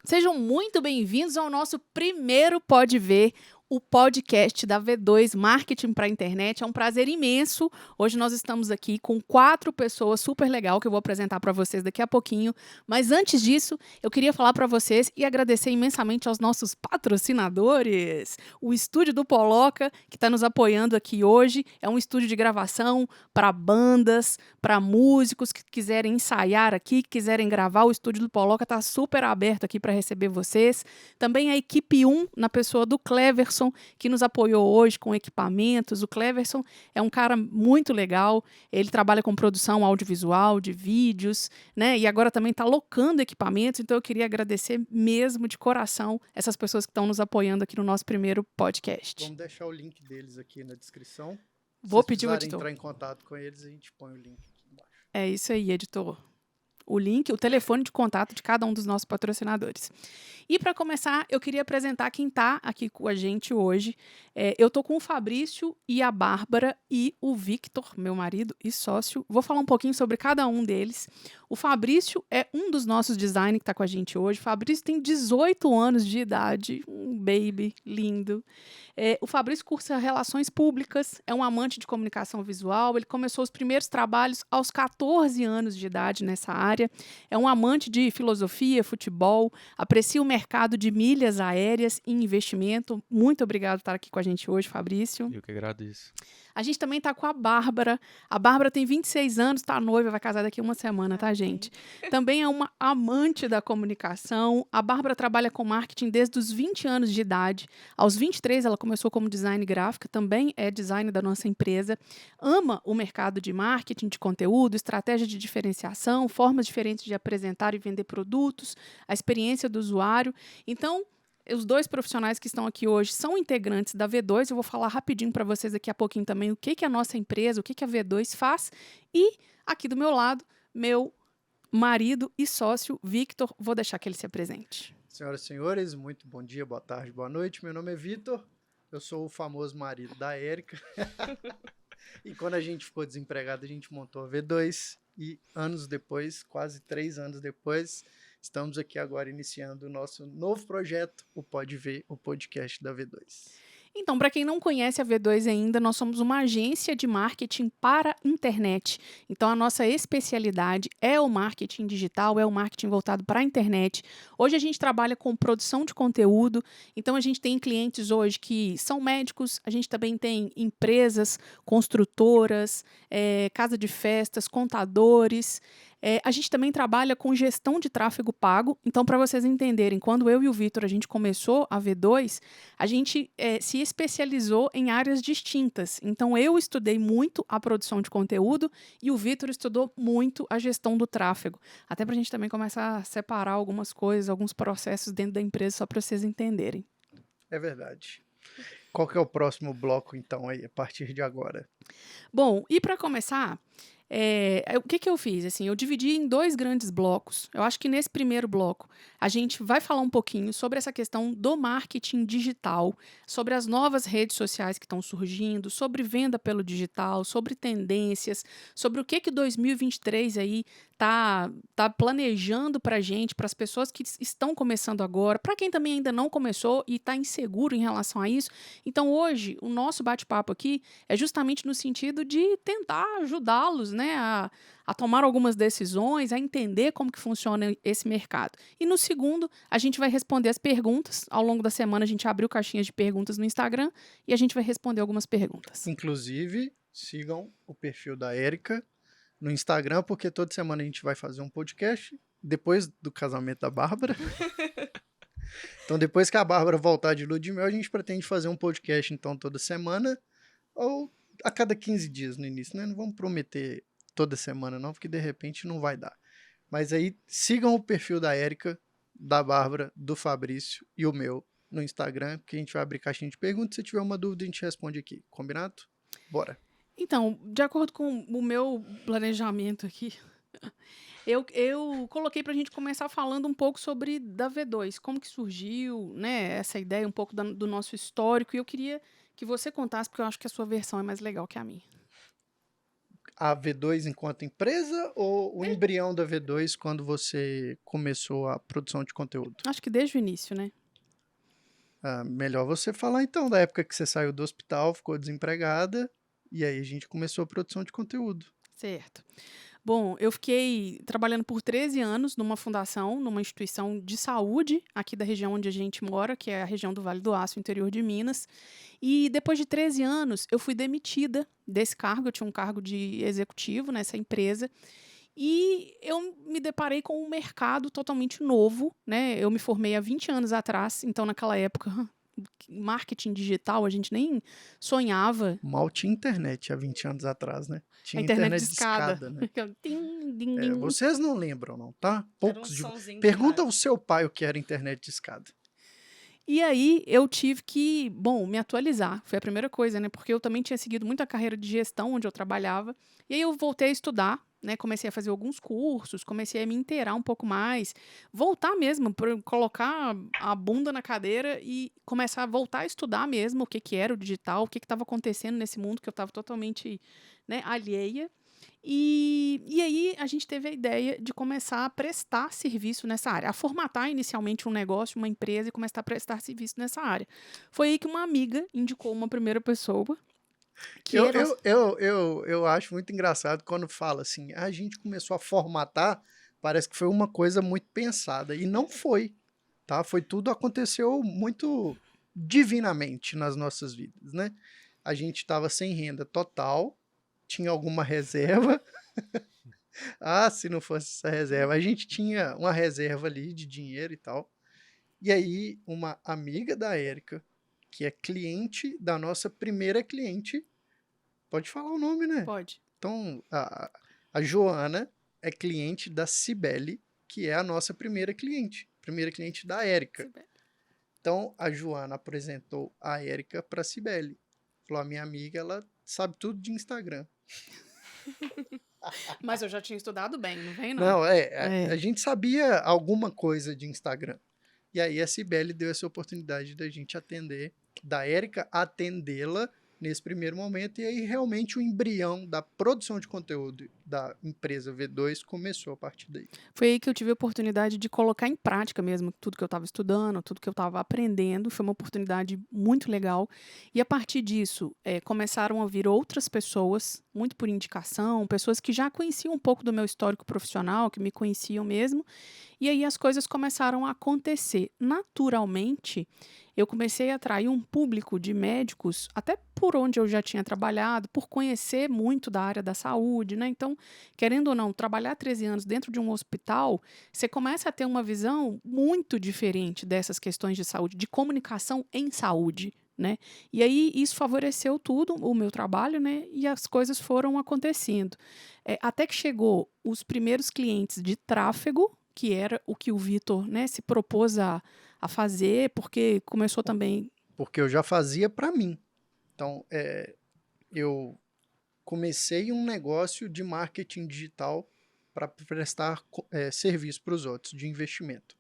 Sejam muito bem-vindos ao nosso primeiro Pode Ver, o podcast da V2 Marketing para a Internet. É um prazer imenso. Hoje nós estamos aqui com 4 pessoas super legal que eu vou apresentar para vocês daqui a pouquinho. Mas antes disso, eu queria falar para vocês e agradecer imensamente aos nossos patrocinadores. O Estúdio do Poloca, que está nos apoiando aqui hoje. É um estúdio de gravação para bandas, para músicos que quiserem ensaiar aqui, que quiserem gravar. O Estúdio do Poloca está super aberto aqui para receber vocês. Também a equipe 1, na pessoa do Cleverson, que nos apoiou hoje com equipamentos. O Cleverson é um cara muito legal, ele trabalha com produção audiovisual, de vídeos, né? E agora também está locando equipamentos, então eu queria agradecer mesmo de coração essas pessoas que estão nos apoiando aqui no nosso primeiro podcast. Vamos deixar o link deles aqui na descrição. Vou Se pedir o precisarem editor. entrar em contato com eles, a gente põe o link aqui embaixo. É isso aí, editor. O link, o telefone de contato de cada um dos nossos patrocinadores. E para começar, eu queria apresentar quem está aqui com a gente hoje. Eu estou com o Fabrício e a Bárbara e o Victor, meu marido e sócio. Vou falar um pouquinho sobre cada um deles. O Fabrício é um dos nossos designers que está com a gente hoje. O Fabrício tem 18 anos de idade, um baby lindo. O Fabrício cursa Relações Públicas, é um amante de comunicação visual. Ele começou os primeiros trabalhos aos 14 anos de idade nessa área. É um amante de filosofia, futebol, aprecia o mercado de milhas aéreas e investimento. Muito obrigado por estar aqui com a gente hoje, Fabrício. Eu que agradeço. A gente também está com a Bárbara. A Bárbara tem 26 anos, está noiva, vai casar daqui uma semana, tá, gente? Também é uma amante da comunicação. A Bárbara trabalha com marketing desde os 20 anos de idade. Aos 23, ela começou como design gráfica, também é design da nossa empresa. Ama o mercado de marketing, de conteúdo, estratégia de diferenciação, formas diferentes de apresentar e vender produtos, a experiência do usuário. Então, os 2 profissionais que estão aqui hoje são integrantes da V2. Eu vou falar rapidinho para vocês daqui a pouquinho também o que a nossa empresa, o que a V2 faz. E aqui do meu lado, meu marido e sócio, Victor. Vou deixar que ele se apresente. Senhoras e senhores, muito bom dia, boa tarde, boa noite. Meu nome é Vitor, eu sou o famoso marido da Érica. E quando a gente ficou desempregado, a gente montou a V2. E anos depois, quase 3 anos depois, estamos aqui agora iniciando o nosso novo projeto, o Pode Ver, o podcast da V2. Então, para quem não conhece a V2 ainda, nós somos uma agência de marketing para a internet. Então, a nossa especialidade é o marketing digital, é o marketing voltado para a internet. Hoje a gente trabalha com produção de conteúdo, então a gente tem clientes hoje que são médicos, a gente também tem empresas, construtoras, casa de festas, contadores. A gente também trabalha com gestão de tráfego pago. Então, para vocês entenderem, quando eu e o Vitor a gente começou a V2, a gente se especializou em áreas distintas. Então, eu estudei muito a produção de conteúdo e o Vitor estudou muito a gestão do tráfego. Até para a gente também começar a separar algumas coisas, alguns processos dentro da empresa, só para vocês entenderem. É verdade. Qual que é o próximo bloco, então, aí, a partir de agora? Bom, e para começar, o que eu fiz? Assim, eu dividi em 2 grandes blocos. Eu acho que nesse primeiro bloco a gente vai falar um pouquinho sobre essa questão do marketing digital, sobre as novas redes sociais que estão surgindo, sobre venda pelo digital, sobre tendências, sobre o que 2023 aí tá planejando para a gente, para as pessoas que estão começando agora, para quem também ainda não começou e está inseguro em relação a isso. Então, hoje, o nosso bate-papo aqui é justamente no sentido de tentar ajudá-los, né, a tomar algumas decisões, a entender como que funciona esse mercado. E no segundo, a gente vai responder as perguntas. Ao longo da semana, a gente abriu caixinhas de perguntas no Instagram e a gente vai responder algumas perguntas. Inclusive, sigam o perfil da Érica no Instagram, porque toda semana a gente vai fazer um podcast depois do casamento da Bárbara. Então, depois que a Bárbara voltar de lua de mel, a gente pretende fazer um podcast, então, toda semana ou a cada 15 dias no início, né? Não vamos prometer toda semana, não, porque de repente não vai dar. Mas aí, sigam o perfil da Érica, da Bárbara, do Fabrício e o meu no Instagram, porque a gente vai abrir caixinha de perguntas. Se tiver uma dúvida, a gente responde aqui. Combinado? Bora! Então, de acordo com o meu planejamento aqui, eu coloquei para a gente começar falando um pouco sobre da V2, como que surgiu, né, essa ideia, um pouco do nosso histórico, e eu queria que você contasse, porque eu acho que a sua versão é mais legal que a minha. a V2 enquanto empresa ou o embrião da V2 quando você começou a produção de conteúdo? Acho que desde o início, né? Melhor você falar então da época que você saiu do hospital, ficou desempregada, e aí a gente começou a produção de conteúdo. Certo. Bom, eu fiquei trabalhando por 13 anos numa fundação, numa instituição de saúde aqui da região onde a gente mora, que é a região do Vale do Aço, interior de Minas. E depois de 13 anos, eu fui demitida desse cargo. Eu tinha um cargo de executivo nessa empresa. E eu me deparei com um mercado totalmente novo, né? Eu me formei há 20 anos atrás, então naquela época, marketing digital, a gente nem sonhava. Mal tinha internet há 20 anos atrás, né? A Tinha internet de internet de escada. escada, né? Tim, ding, ding. Vocês não lembram, não, tá? Era um Poucos de... sonzinho do Pergunta ao rádio. seu pai o que era internet de escada. E aí eu tive que, bom, me atualizar. Foi a primeira coisa, né? Porque eu também tinha seguido muito a carreira de gestão onde eu trabalhava. E aí eu voltei a estudar, né? Comecei a fazer alguns cursos, comecei a me inteirar um pouco mais, voltar mesmo, colocar a bunda na cadeira e começar a voltar a estudar mesmo o que que era o digital, o que que estava acontecendo nesse mundo que eu estava totalmente, né, alheia. E aí a gente teve a ideia de começar a prestar serviço nessa área, a formatar inicialmente um negócio, uma empresa e começar a prestar serviço nessa área. Foi aí que uma amiga indicou uma primeira pessoa, que Eu, era... eu, eu, eu acho muito engraçado quando fala assim, a gente começou a formatar, parece que foi uma coisa muito pensada, e não foi, tá? Foi tudo, aconteceu muito divinamente nas nossas vidas, né? A gente estava sem renda total, tinha alguma reserva, se não fosse essa reserva, a gente tinha uma reserva ali de dinheiro e tal, e aí uma amiga da Érica, que é cliente da nossa primeira cliente, pode falar o nome, né? Pode. Então, a Joana é cliente da Cibele, que é a nossa primeira cliente da Érica. Então, a Joana apresentou a Érica para a Cibele. Falou, a minha amiga, ela sabe tudo de Instagram. Mas eu já tinha estudado bem, não vem não? Não, É. a gente sabia alguma coisa de Instagram. E aí a Cibele deu essa oportunidade da gente atender, da Érica atendê-la nesse primeiro momento, e aí realmente o embrião da produção de conteúdo da empresa V2 começou a partir daí. Foi aí que eu tive a oportunidade de colocar em prática mesmo tudo que eu estava estudando, tudo que eu estava aprendendo. Foi uma oportunidade muito legal. E a partir disso, começaram a vir outras pessoas, muito por indicação, pessoas que já conheciam um pouco do meu histórico profissional, que me conheciam mesmo. E aí as coisas começaram a acontecer. Naturalmente, eu comecei a atrair um público de médicos, até por onde eu já tinha trabalhado, por conhecer muito da área da saúde, né? Então, querendo ou não, trabalhar 13 anos dentro de um hospital, você começa a ter uma visão muito diferente dessas questões de saúde, de comunicação em saúde, né? E aí isso favoreceu tudo, o meu trabalho, né? E as coisas foram acontecendo. Até que chegou os primeiros clientes de tráfego, que era o que o Vitor, né, se propôs a fazer, porque começou também... Porque eu já fazia para mim. Então, eu comecei um negócio de marketing digital para prestar serviço para os outros, de investimento.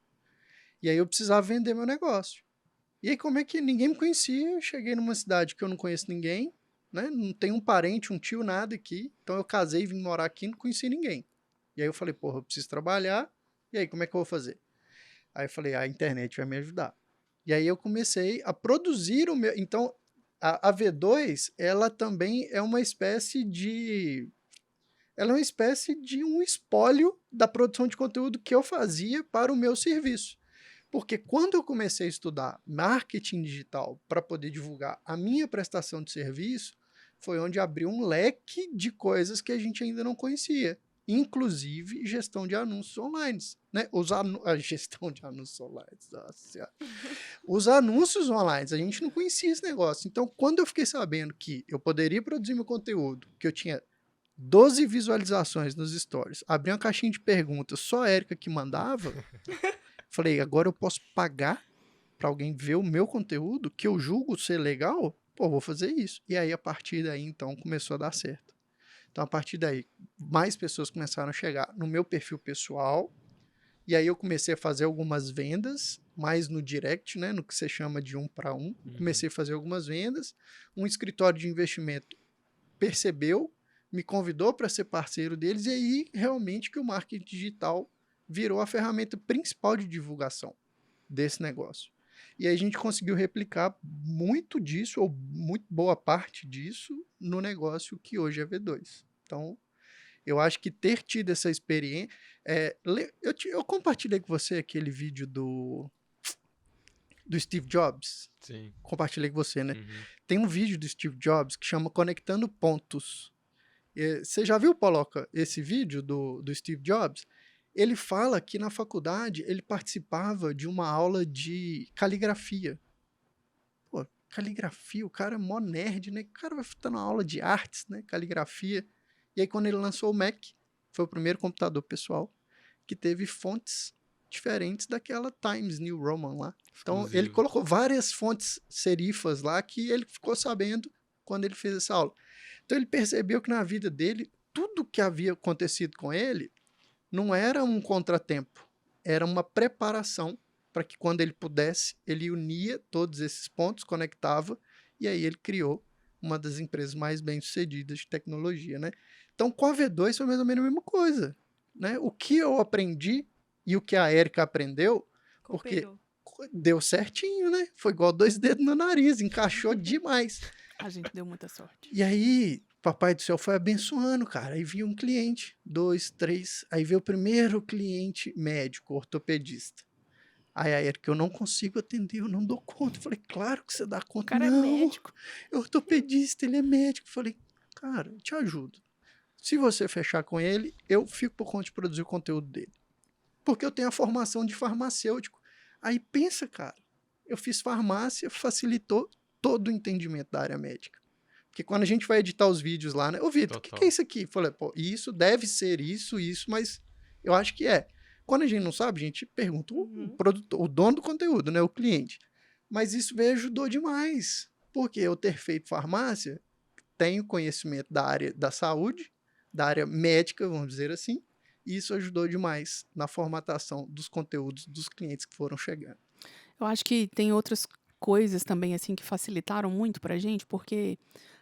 E aí eu precisava vender meu negócio. E aí como é que ninguém me conhecia? Eu cheguei numa cidade que eu não conheço ninguém, né? Não tenho um parente, um tio, nada aqui. Então eu casei, vim morar aqui e não conheci ninguém. E aí eu falei, porra, eu preciso trabalhar. E aí, como é que eu vou fazer? Aí eu falei, a internet vai me ajudar. E aí eu comecei a produzir o meu... Então, a V2, ela também é uma espécie de... Ela é uma espécie de um espólio da produção de conteúdo que eu fazia para o meu serviço. Porque quando eu comecei a estudar marketing digital para poder divulgar a minha prestação de serviço, foi onde abriu um leque de coisas que a gente ainda não conhecia. Inclusive gestão de anúncios online, né? A gestão de anúncios online, nossa. Os anúncios online, a gente não conhecia esse negócio. Então, quando eu fiquei sabendo que eu poderia produzir meu conteúdo, que eu tinha 12 visualizações nos stories, abri uma caixinha de perguntas, só a Érica que mandava, falei, agora eu posso pagar para alguém ver o meu conteúdo, que eu julgo ser legal? Pô, vou fazer isso. E aí, a partir daí, então, começou a dar certo. Então, a partir daí, mais pessoas começaram a chegar no meu perfil pessoal, e aí eu comecei a fazer algumas vendas, mais no direct, né, no que você chama de 1 para 1. Comecei a fazer algumas vendas, um escritório de investimento percebeu, me convidou para ser parceiro deles, e aí realmente que o marketing digital virou a ferramenta principal de divulgação desse negócio. E aí a gente conseguiu replicar muito disso, ou muito boa parte disso, no negócio que hoje é V2. Então, eu acho que ter tido essa experiência... eu compartilhei com você aquele vídeo do Steve Jobs. Sim. Compartilhei com você, né? Uhum. Tem um vídeo do Steve Jobs que chama Conectando Pontos. Você já viu, Poloca, esse vídeo do Steve Jobs? Ele fala que na faculdade ele participava de uma aula de caligrafia. Pô, caligrafia, o cara é mó nerd, né? O cara vai estar na aula de artes, né? Caligrafia. E aí quando ele lançou o Mac, foi o primeiro computador pessoal que teve fontes diferentes daquela Times New Roman lá. Então ele Exclusivo. colocou várias fontes serifas lá que ele ficou sabendo quando ele fez essa aula. Então ele percebeu que na vida dele, tudo que havia acontecido com ele não era um contratempo, era uma preparação para que quando ele pudesse, ele unia todos esses pontos, conectava, e aí ele criou uma das empresas mais bem-sucedidas de tecnologia, né? Então, com a V2 foi mais ou menos a mesma coisa, né? O que eu aprendi e o que a Érica aprendeu, porque deu certinho, né? Foi igual 2 dedos no nariz, encaixou demais. A gente deu muita sorte. E aí, papai do céu foi abençoando, cara. Aí vinha um cliente, 2, 3. Aí veio o primeiro cliente médico, ortopedista. Aí a Érica, eu não consigo atender, eu não dou conta. Eu falei, claro que você dá conta. O cara não, é médico. É ortopedista, ele é médico. Eu falei, cara, eu te ajudo. Se você fechar com ele, eu fico por conta de produzir o conteúdo dele. Porque eu tenho a formação de farmacêutico. Aí pensa, cara, eu fiz farmácia, facilitou todo o entendimento da área médica. Porque quando a gente vai editar os vídeos lá, né? Ô, Vitor, o que é isso aqui? Eu falei, pô, isso deve ser isso, mas eu acho que é. Quando a gente não sabe, a gente pergunta o produtor, o dono do conteúdo, né? O cliente. Mas isso me ajudou demais. Porque eu ter feito farmácia, tenho conhecimento da área da saúde, da área médica, vamos dizer assim, e isso ajudou demais na formatação dos conteúdos dos clientes que foram chegando. Eu acho que tem outras coisas também assim que facilitaram muito pra gente, porque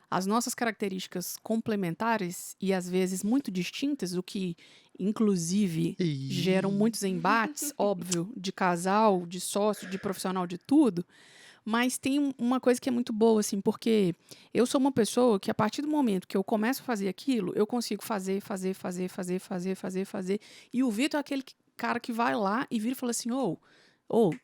as nossas características complementares e às vezes muito distintas, o que inclusive geram muitos embates, óbvio, de casal, de sócio, de profissional, de tudo. Mas tem uma coisa que é muito boa, assim, porque eu sou uma pessoa que, a partir do momento que eu começo a fazer aquilo, eu consigo fazer. E o Vitor é aquele cara que vai lá e vira e fala assim,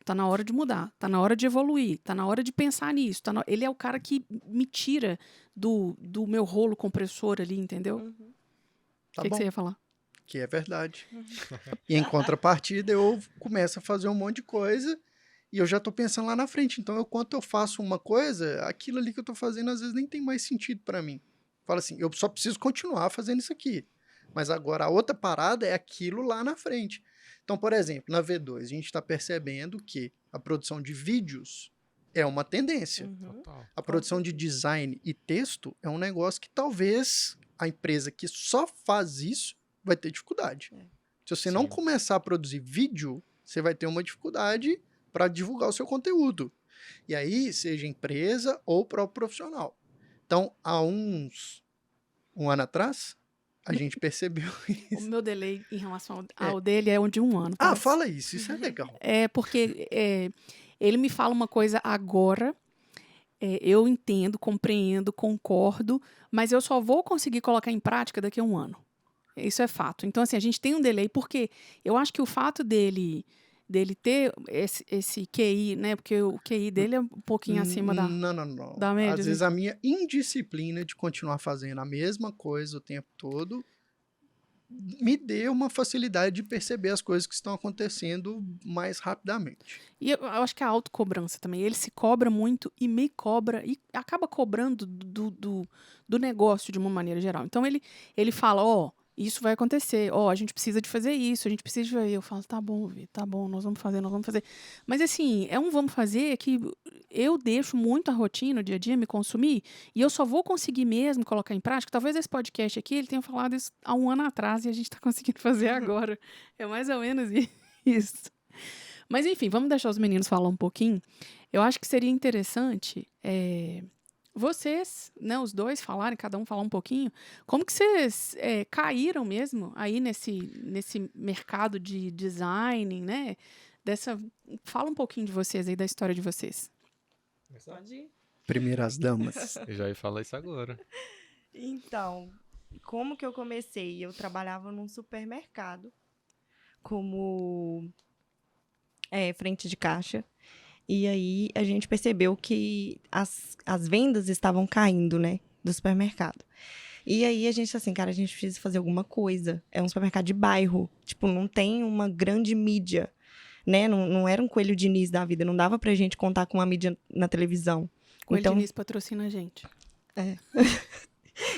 tá na hora de mudar, tá na hora de evoluir, tá na hora de pensar nisso. Ele é o cara que me tira do meu rolo compressor ali, entendeu? O que você ia falar? Que é verdade. E em contrapartida, eu começo a fazer um monte de coisa e eu já tô pensando lá na frente. Então, enquanto eu faço uma coisa, aquilo ali que eu tô fazendo, às vezes, nem tem mais sentido para mim. Fala assim, eu só preciso continuar fazendo isso aqui. Mas agora, a outra parada é aquilo lá na frente. Então, por exemplo, na V2, a gente está percebendo que a produção de vídeos é uma tendência. A produção de design e texto é um negócio que talvez a empresa que só faz isso vai ter dificuldade. Se você não começar a produzir vídeo, você vai ter uma dificuldade para divulgar o seu conteúdo. E aí, seja empresa ou próprio profissional. Então, há um ano atrás, a gente percebeu isso. O meu delay em relação ao dele é de 1 ano. Ah, fala isso é legal. É porque ele me fala uma coisa agora, eu entendo, compreendo, concordo, mas eu só vou conseguir colocar em prática daqui a 1 ano. Isso é fato. Então, assim, a gente tem um delay, porque eu acho que o fato dele ter esse QI, né? Porque o QI dele é um pouquinho acima da média. Às vezes a minha indisciplina de continuar fazendo a mesma coisa o tempo todo me deu uma facilidade de perceber as coisas que estão acontecendo mais rapidamente. E eu acho que a autocobrança também. Ele se cobra muito e me cobra e acaba cobrando do negócio de uma maneira geral. Então, ele fala, isso vai acontecer, a gente precisa de fazer isso, a gente precisa de... Eu falo, tá bom, Vi, tá bom, nós vamos fazer. Mas assim, é um vamos fazer que eu deixo muito a rotina, o dia a dia, me consumir, e eu só vou conseguir mesmo colocar em prática. Talvez esse podcast aqui, ele tenha falado isso há 1 ano atrás e a gente tá conseguindo fazer agora. É mais ou menos isso. Mas enfim, vamos deixar os meninos falar um pouquinho. Eu acho que seria interessante vocês, né, os dois falarem, cada um falar um pouquinho, como que vocês caíram mesmo aí nesse mercado de design, né? Fala um pouquinho de vocês aí, da história de vocês. Pode ir. Primeiras damas. Eu já ia falar isso agora. Então, como que eu comecei? Eu trabalhava num supermercado como frente de caixa. E aí a gente percebeu que as vendas estavam caindo, né, do supermercado. E aí a gente assim, cara, a gente precisa fazer alguma coisa. É um supermercado de bairro, tipo, não tem uma grande mídia, né? Não era um Coelho Diniz da vida, não dava pra gente contar com uma mídia na televisão. Coelho Então, Diniz patrocina a gente.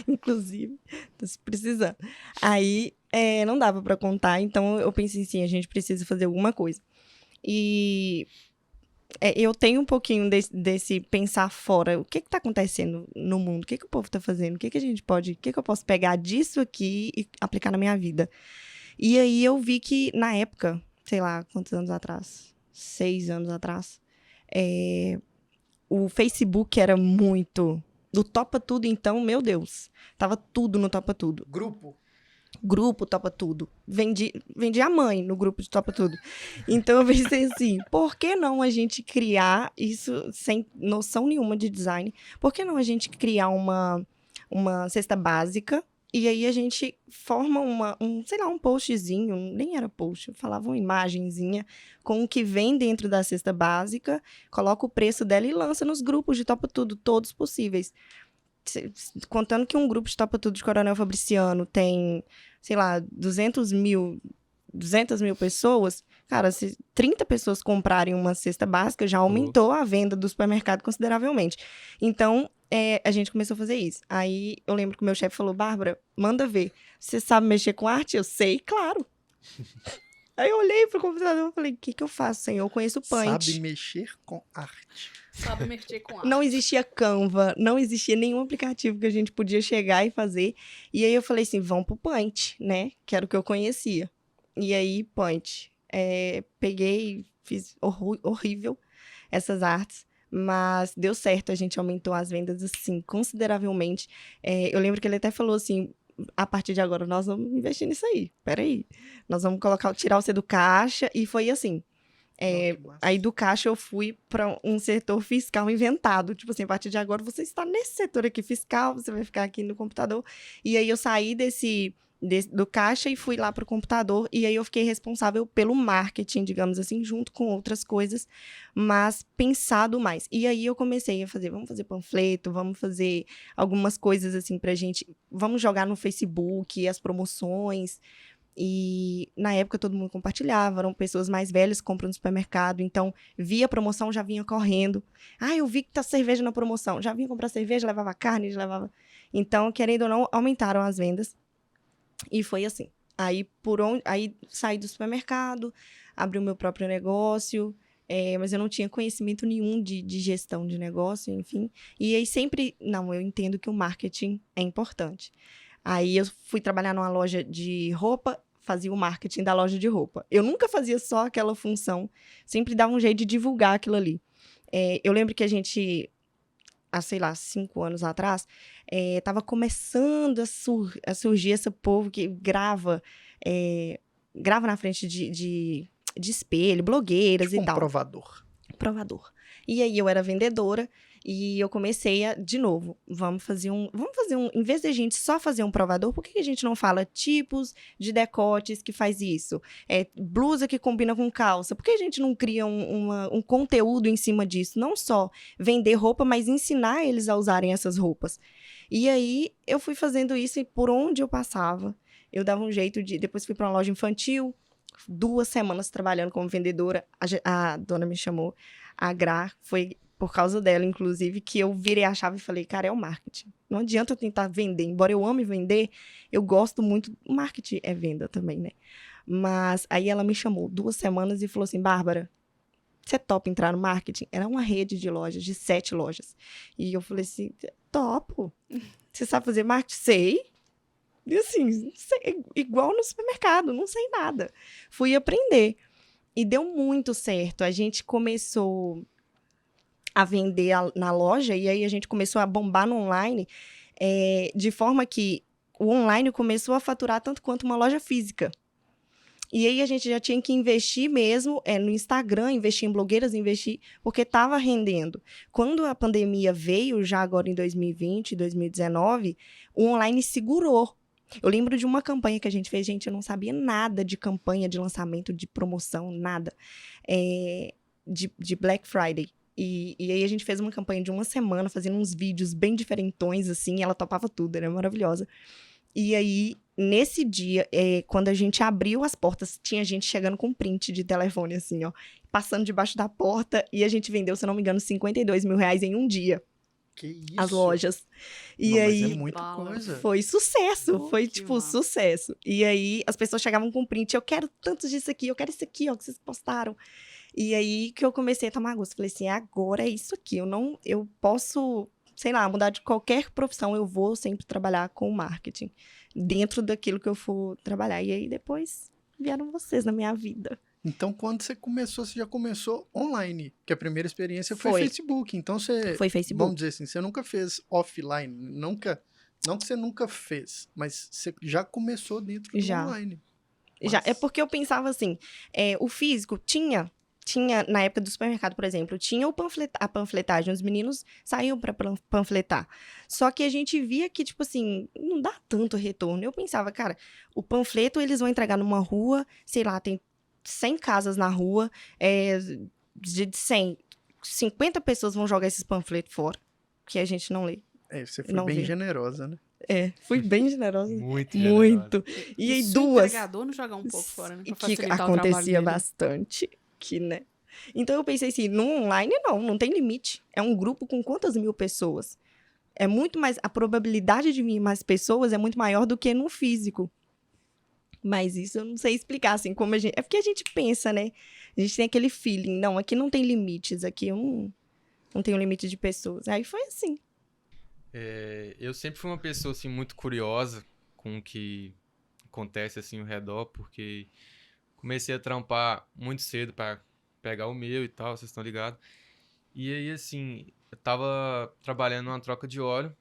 inclusive, tô precisando. Aí não dava pra contar, então eu pensei assim, a gente precisa fazer alguma coisa. E eu tenho um pouquinho desse pensar fora. O que tá acontecendo no mundo? O que o povo tá fazendo? O que a gente pode... O que eu posso pegar disso aqui e aplicar na minha vida? E aí eu vi que, na época, sei lá, quantos anos atrás? 6 anos atrás. O Facebook era muito... Do Topa Tudo, então, meu Deus. Tava tudo no Topa Tudo. Grupo Topa Tudo. Vendi a mãe no grupo de Topa Tudo. Então eu pensei assim, por que não a gente criar isso sem noção nenhuma de design? Por que não a gente criar uma cesta básica e aí a gente forma um postzinho, nem era post, eu falava uma imagenzinha com o que vem dentro da cesta básica, coloca o preço dela e lança nos grupos de Topa Tudo, todos possíveis. Contando que um grupo de Topa Tudo de Coronel Fabriciano tem, sei lá, 200 mil pessoas, cara, se 30 pessoas comprarem uma cesta básica, já aumentou a venda do supermercado consideravelmente. Então, a gente começou a fazer isso. Aí, eu lembro que o meu chefe falou, Bárbara, manda ver. Você sabe mexer com arte? Eu sei, claro. Aí eu olhei pro computador e falei, o que eu faço, senhor? Eu conheço o Paint. Sabe mexer com arte. Sabe mexer com arte. Não existia Canva, não existia nenhum aplicativo que a gente podia chegar e fazer. E aí eu falei assim, vamos pro Paint, né? Que era o que eu conhecia. E aí, Paint. Peguei, fiz horrível essas artes. Mas deu certo, a gente aumentou as vendas, assim, consideravelmente. Eu lembro que ele até falou assim, a partir de agora nós vamos investir nisso aí. Peraí. Nós vamos tirar você do caixa. E foi assim. Aí do caixa eu fui para um setor fiscal inventado. Tipo assim, a partir de agora você está nesse setor aqui fiscal, você vai ficar aqui no computador. E aí eu saí do caixa e fui lá para o computador. E aí eu fiquei responsável pelo marketing, digamos assim, junto com outras coisas, mas pensado mais. E aí eu comecei a fazer, vamos fazer panfleto, vamos fazer algumas coisas assim pra gente, vamos jogar no Facebook as promoções. E na época todo mundo compartilhava, eram pessoas mais velhas que compram no supermercado, então via promoção, já vinha correndo. Eu vi que tá cerveja na promoção. Já vinha comprar cerveja, levava carne, levava... Então, querendo ou não, aumentaram as vendas. E foi assim. Aí saí do supermercado, abri o meu próprio negócio, mas eu não tinha conhecimento nenhum de gestão de negócio, enfim. E aí sempre... Não, eu entendo que o marketing é importante. Aí eu fui trabalhar numa loja de roupa, fazia o marketing da loja de roupa. Eu nunca fazia só aquela função, sempre dava um jeito de divulgar aquilo ali. Eu lembro que a gente, há, sei lá, 5 anos atrás, estava começando a surgir esse povo que grava na frente de espelho, blogueiras e tal. Provador. E aí eu era vendedora. E eu comecei de novo, vamos fazer um, em vez de a gente só fazer um provador, por que a gente não fala tipos de decotes que faz isso? Blusa que combina com calça, por que a gente não cria um conteúdo em cima disso? Não só vender roupa, mas ensinar eles a usarem essas roupas. E aí, eu fui fazendo isso e por onde eu passava, eu dava um jeito de... Depois fui para uma loja infantil, 2 semanas trabalhando como vendedora, a dona me chamou, a Gra, foi... Por causa dela, inclusive, que eu virei a chave e falei, cara, é o marketing. Não adianta eu tentar vender. Embora eu ame vender, eu gosto muito... O marketing é venda também, né? Mas aí ela me chamou 2 semanas e falou assim, Bárbara, você topa entrar no marketing? Era uma rede de lojas, de 7 lojas. E eu falei assim, topo. Você sabe fazer marketing? Sei. E assim, sei, igual no supermercado, não sei nada. Fui aprender. E deu muito certo. A gente começou... a vender na loja, e aí a gente começou a bombar no online, de forma que o online começou a faturar tanto quanto uma loja física. E aí a gente já tinha que investir mesmo no Instagram, investir em blogueiras, investir, porque estava rendendo. Quando a pandemia veio, já agora em 2020, 2019, o online segurou. Eu lembro de uma campanha que a gente fez, gente, eu não sabia nada de campanha, de lançamento, de promoção, nada, de Black Friday. E aí a gente fez uma campanha de uma semana, fazendo uns vídeos bem diferentões, assim, e ela topava tudo, era maravilhosa. E aí, nesse dia, quando a gente abriu as portas, tinha gente chegando com print de telefone, assim, ó, passando debaixo da porta, e a gente vendeu, se eu não me engano, R$52 mil em um dia. Que isso? As lojas. E Não, aí, mas é muita coisa. foi sucesso, Oh, foi, que tipo, massa. sucesso. E aí, as pessoas chegavam com print, eu quero tantos disso aqui, eu quero isso aqui, ó, que vocês postaram. E aí, que eu comecei a tomar gosto. Falei assim, agora é isso aqui, eu posso, sei lá, mudar de qualquer profissão, eu vou sempre trabalhar com marketing, dentro daquilo que eu for trabalhar. E aí, depois, vieram vocês na minha vida. Então, quando você começou, você já começou online, que a primeira experiência foi Foi. Facebook. Então, você, Foi Facebook. vamos dizer assim, você nunca fez offline, não que você nunca fez, mas você já começou dentro do Já. online. Já, Mas- é porque eu pensava assim, o físico tinha, na época do supermercado, por exemplo, tinha a panfletagem, os meninos saíam para panfletar. Só que a gente via que, tipo assim, não dá tanto retorno. Eu pensava, cara, o panfleto eles vão entregar numa rua, sei lá, tem 100 casas na rua, de 100, 50 pessoas vão jogar esses panfletos fora, que a gente não lê. você foi Não bem vê. generosa, né? Fui bem generosa. Muito Muito. E aí, se o duas. entregador não jogar um pouco fora, né? Pra Que facilitar o trabalho acontecia dele. bastante, né? Então eu pensei assim, no online não tem limite. É um grupo com quantas mil pessoas? É muito mais, a probabilidade de vir mais pessoas é muito maior do que no físico. Mas isso eu não sei explicar, assim, como a gente... É porque a gente pensa, né? A gente tem aquele feeling, não, aqui não tem limites, aqui eu não tenho limite de pessoas. Aí foi assim. Eu sempre fui uma pessoa, assim, muito curiosa com o que acontece, assim, ao redor, porque comecei a trampar muito cedo para pegar o meu e tal, vocês estão ligados. E aí, assim, eu tava trabalhando numa troca de óleo,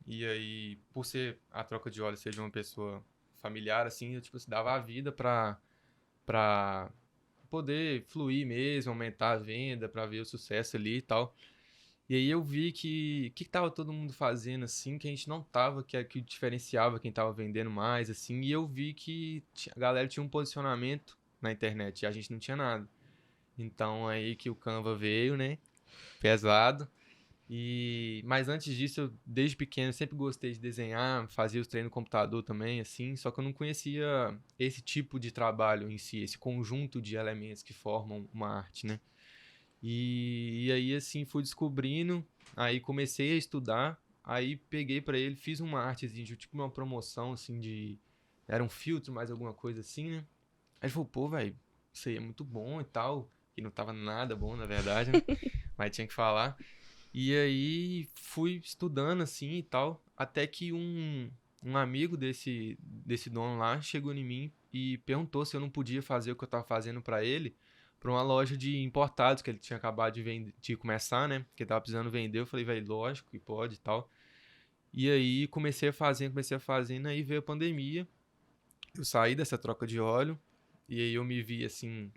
e aí, por ser a troca de óleo ser de uma pessoa familiar, assim, eu, tipo, dava a vida pra poder fluir mesmo, aumentar a venda, pra ver o sucesso ali e tal. E aí eu vi que o que tava todo mundo fazendo, assim, que a gente não tava, que diferenciava quem tava vendendo mais, assim, e eu vi que a galera tinha um posicionamento na internet e a gente não tinha nada. Então aí que o Canva veio, né, pesado. Mas antes disso, eu, desde pequeno, sempre gostei de desenhar, fazia os treinos no computador também, assim, só que eu não conhecia esse tipo de trabalho em si, esse conjunto de elementos que formam uma arte, né? E aí, assim, fui descobrindo, aí comecei a estudar, aí peguei pra ele, fiz uma artezinha, tipo uma promoção, assim, era um filtro, mais alguma coisa assim, né? Aí ele falou, pô, velho, isso aí é muito bom e tal, e não tava nada bom, na verdade, né? Mas tinha que falar. E aí fui estudando assim e tal, até que um amigo desse dono lá chegou em mim e perguntou se eu não podia fazer o que eu tava fazendo pra ele, pra uma loja de importados que ele tinha acabado de vender, de começar, né? Que ele tava precisando vender. Eu falei, velho, lógico que pode e tal. E aí comecei a fazendo, aí veio a pandemia. Eu saí dessa troca de óleo e aí eu me vi assim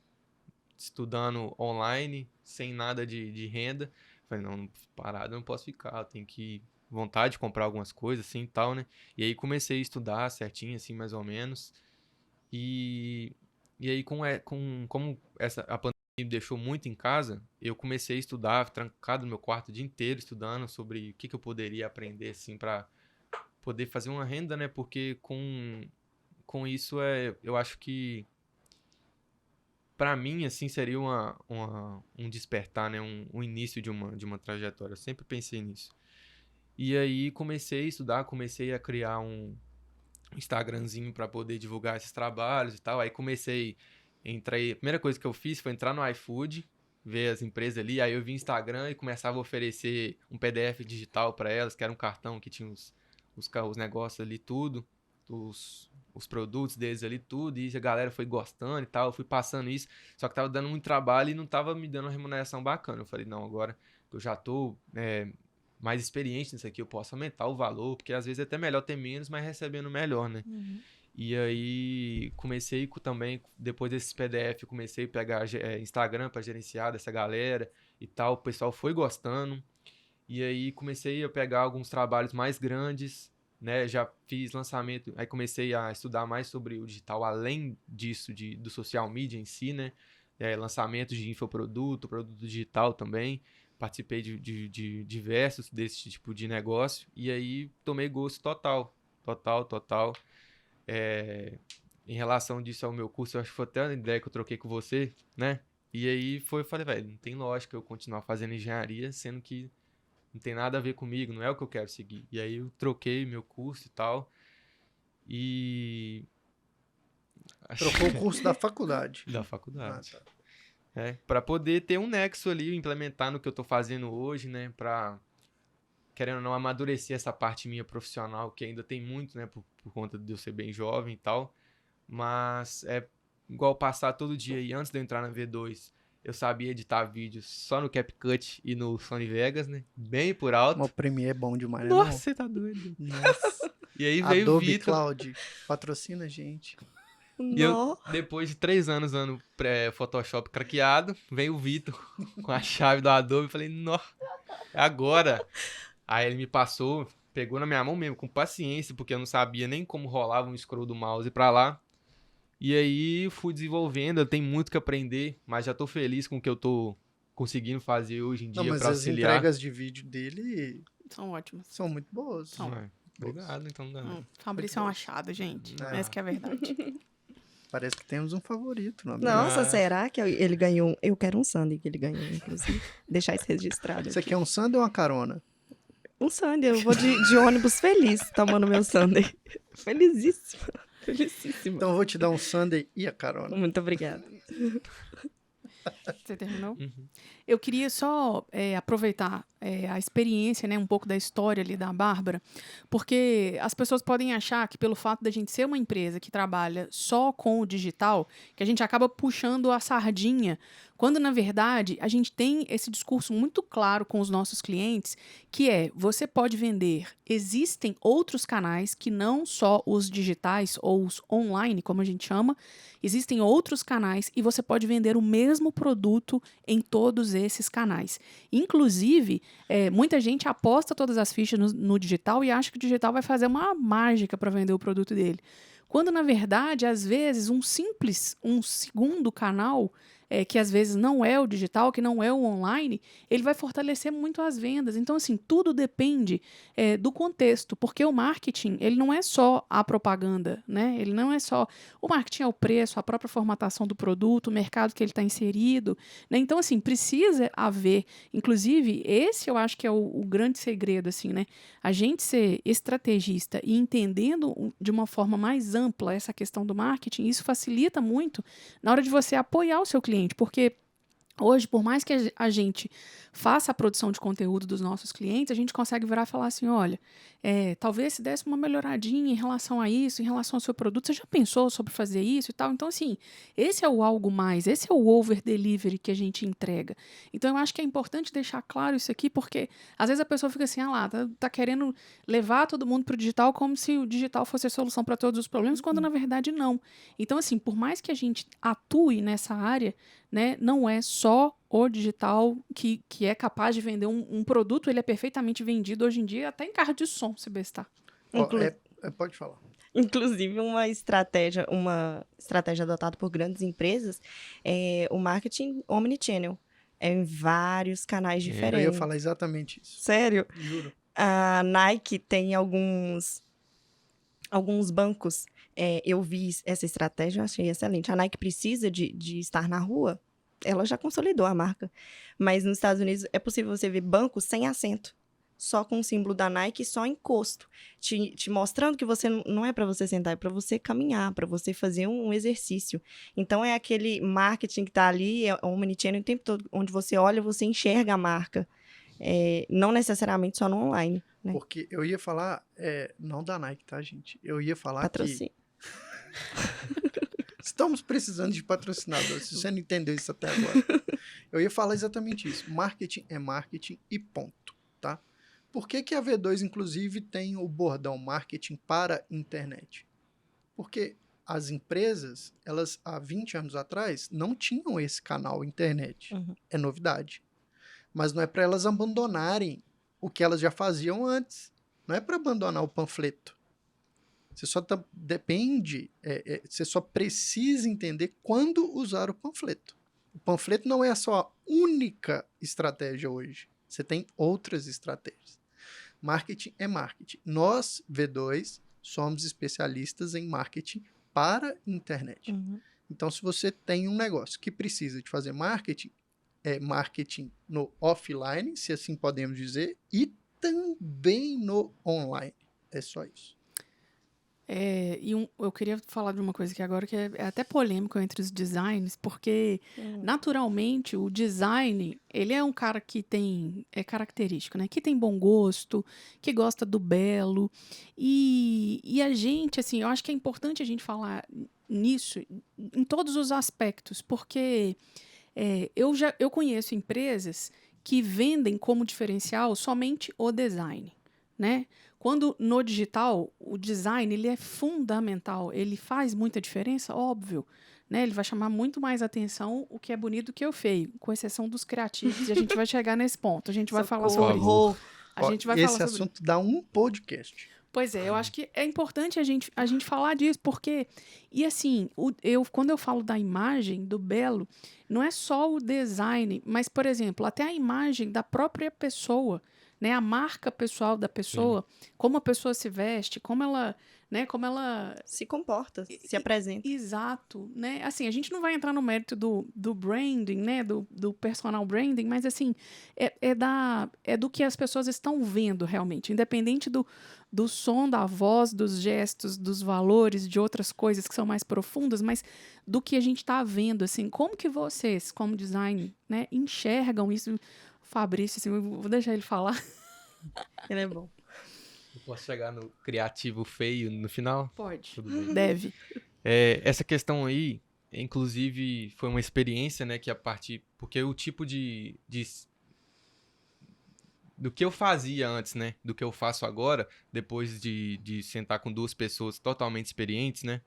estudando online, sem nada de renda. Falei, não, parado eu não posso ficar, eu tenho que vontade de comprar algumas coisas assim e tal, né? E aí comecei a estudar certinho, assim, mais ou menos. E, e aí, como a pandemia me deixou muito em casa, eu comecei a estudar, trancado no meu quarto o dia inteiro, estudando sobre o que eu poderia aprender, assim, para poder fazer uma renda, né? Porque com isso, eu acho que pra mim, assim, seria um despertar, né? Um início de uma trajetória. Eu sempre pensei nisso. E aí comecei a estudar, comecei a criar um Instagramzinho pra poder divulgar esses trabalhos e tal. Aí entrei, a primeira coisa que eu fiz foi entrar no iFood, ver as empresas ali. Aí eu vi Instagram e começava a oferecer um PDF digital pra elas, que era um cartão que tinha os negócios ali, tudo. os produtos deles ali, tudo, e a galera foi gostando e tal, eu fui passando isso, só que tava dando muito trabalho e não tava me dando uma remuneração bacana. Eu falei, não, agora que eu já tô mais experiente nisso aqui, eu posso aumentar o valor, porque às vezes é até melhor ter menos, mas recebendo melhor, né? E aí comecei também, depois desses PDF, comecei a pegar Instagram para gerenciar dessa galera e tal, o pessoal foi gostando. E aí comecei a pegar alguns trabalhos mais grandes, né? Já fiz lançamento, aí comecei a estudar mais sobre o digital, além disso, do social media em si, né? Lançamento de infoproduto, produto digital também. Participei de diversos desse tipo de negócio. E aí tomei gosto total. Em relação disso ao meu curso, eu acho que foi até uma ideia que eu troquei com você, né? E aí eu falei, velho, não tem lógica eu continuar fazendo engenharia, sendo que não tem nada a ver comigo, não é o que eu quero seguir. E aí eu troquei meu curso e tal. E... Trocou o curso da faculdade. Da faculdade. Ah, tá. Para poder ter um nexo ali, implementar no que eu tô fazendo hoje, né? Pra, querendo ou não, amadurecer essa parte minha profissional, que ainda tem muito, né? Por conta de eu ser bem jovem e tal. Mas é igual passar todo dia. E antes de eu entrar na V2, eu sabia editar vídeos só no CapCut e no Sony Vegas, né? Bem por alto. O Premiere é bom demais, né? Nossa, você tá doido. Nossa. E aí veio o Adobe Vitor. Cloud, patrocina a gente. E eu, depois de 3 anos usando Photoshop craqueado, veio o Vitor com a chave do Adobe. Eu falei, nossa, é agora. Aí ele me passou, pegou na minha mão mesmo, com paciência, porque eu não sabia nem como rolava um scroll do mouse pra lá. E aí fui desenvolvendo, eu tenho muito que aprender, mas já tô feliz com o que eu tô conseguindo fazer hoje em dia Não, mas pra as auxiliar. entregas de vídeo dele São ótimas. são muito boas. São. Obrigado, então. Fabrício é um achado, gente. Essa que é a verdade. Parece que temos um favorito. Não é? Nossa, será que ele ganhou? Eu quero um sundae que ele ganhou, inclusive. Deixar isso registrado. Você quer um sundae ou uma carona? Um sundae. Eu vou de ônibus feliz tomando meu sundae. Felicíssima. Felicíssima. Então eu vou te dar um sundae e a carona. Muito obrigada. Você terminou? Uhum. Eu queria só aproveitar a experiência, né, um pouco da história ali da Bárbara, porque as pessoas podem achar que pelo fato da gente ser uma empresa que trabalha só com o digital, que a gente acaba puxando a sardinha, quando na verdade a gente tem esse discurso muito claro com os nossos clientes, que é, você pode vender, existem outros canais que não só os digitais ou os online, como a gente chama, existem outros canais e você pode vender o mesmo produto em todos esses canais. Inclusive, muita gente aposta todas as fichas no digital e acha que o digital vai fazer uma mágica para vender o produto dele. Quando, na verdade, às vezes, um segundo canal, que às vezes não é o digital, que não é o online, ele vai fortalecer muito as vendas. Então, assim, tudo depende do contexto, porque o marketing, ele não é só a propaganda, né? Ele não é só... O marketing é o preço, a própria formatação do produto, o mercado que ele está inserido, né? Então, assim, precisa haver... Inclusive, esse eu acho que é o grande segredo, assim, né? A gente ser estrategista e entendendo de uma forma mais ampla essa questão do marketing, isso facilita muito na hora de você apoiar o seu cliente, porque hoje, por mais que a gente faça a produção de conteúdo dos nossos clientes, a gente consegue virar e falar assim, olha, talvez se desse uma melhoradinha em relação a isso, em relação ao seu produto, você já pensou sobre fazer isso e tal? Então, assim, esse é o algo mais, esse é o over-delivery que a gente entrega. Então, eu acho que é importante deixar claro isso aqui, porque às vezes a pessoa fica assim, tá querendo levar todo mundo para o digital como se o digital fosse a solução para todos os problemas, quando na verdade não. Então, assim, por mais que a gente atue nessa área, né, não é só o digital que é capaz de vender um produto, ele é perfeitamente vendido hoje em dia, até em carro de som, se bestar. Pode falar. Inclusive, uma estratégia adotada por grandes empresas é o marketing omnichannel. Em vários canais diferentes. Eu ia falar exatamente isso. Sério? Juro. A Nike tem alguns bancos. Eu vi essa estratégia, eu achei excelente. A Nike precisa de estar na rua. Ela já consolidou a marca. Mas nos Estados Unidos é possível você ver bancos sem assento. Só com o símbolo da Nike, só encosto. Te mostrando que você não é para você sentar, é para você caminhar, para você fazer um exercício. Então, é aquele marketing que está ali, é o omnichannel o tempo todo, onde você olha, você enxerga a marca. Não necessariamente só no online. Né? Porque eu ia falar, não da Nike, tá, gente? Eu ia falar Patrocínio. Estamos precisando de patrocinador, se você não entendeu isso até agora. Eu ia falar exatamente isso. Marketing é marketing e ponto, tá? Por que que a V2, inclusive, tem o bordão marketing para internet? Porque as empresas, elas, há 20 anos atrás, não tinham esse canal internet. Uhum. É novidade. Mas não é para elas abandonarem o que elas já faziam antes. Não é para abandonar o panfleto. Você só você só precisa entender quando usar o panfleto. O panfleto não é a sua única estratégia hoje. Você tem outras estratégias. Marketing é marketing. Nós, V2, somos especialistas em marketing para internet. Uhum. Então, se você tem um negócio que precisa de fazer marketing, é marketing no offline, se assim podemos dizer, e também no online. É só isso. Eu queria falar de uma coisa aqui agora que é até polêmico entre os designers, porque naturalmente o design, ele é um cara que é característico, né? Que tem bom gosto, que gosta do belo. E a gente, assim, eu acho que é importante a gente falar nisso em todos os aspectos, porque eu conheço empresas que vendem como diferencial somente o design, né? Quando no digital, o design ele é fundamental, ele faz muita diferença, óbvio, né? Ele vai chamar muito mais atenção o que é bonito do que o feio, com exceção dos criativos, e a gente vai chegar nesse ponto, a gente vai falar sobre isso. Socorro. A gente vai Esse falar sobre assunto dá um podcast. Pois é, eu acho que é importante a gente falar disso, porque, e assim, quando eu falo da imagem, do belo, não é só o design, mas, por exemplo, até a imagem da própria pessoa, né? A marca pessoal da pessoa, como a pessoa se veste, como ela, né? Como ela... Se comporta, se apresenta. Exato, né? Assim, a gente não vai entrar no mérito do branding, né? Do personal branding, mas assim, é do que as pessoas estão vendo realmente, independente do som, da voz, dos gestos, dos valores, de outras coisas que são mais profundas, mas do que a gente está vendo, assim, como que vocês, como design, né, enxergam isso? Fabrício, assim, eu vou deixar ele falar. Ele é bom. Eu posso chegar no criativo feio no final? Pode. Tudo bem. Deve. Essa questão aí, inclusive, foi uma experiência, né, que a partir... Porque o tipo do que eu fazia antes, né, do que eu faço agora, depois de sentar com duas pessoas totalmente experientes, né,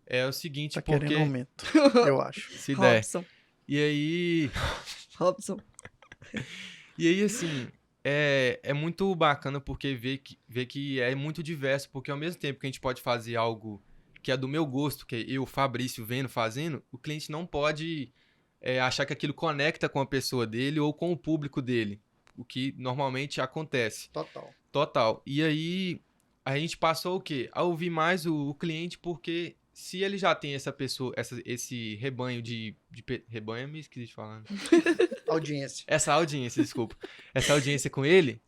é o seguinte, Tá porque... querendo aumento, eu acho. Se der. Robson. E aí... Robson. E aí, assim, é muito bacana porque ver que é muito diverso, porque ao mesmo tempo que a gente pode fazer algo que é do meu gosto, que eu, Fabrício, fazendo, o cliente não pode achar que aquilo conecta com a pessoa dele ou com o público dele, o que normalmente acontece. Total. E aí, a gente passou o quê? A ouvir mais o cliente, porque se ele já tem essa pessoa, esse rebanho rebanho é meio esquisito de falar, né? Audiência. Essa audiência, desculpa. Essa audiência com ele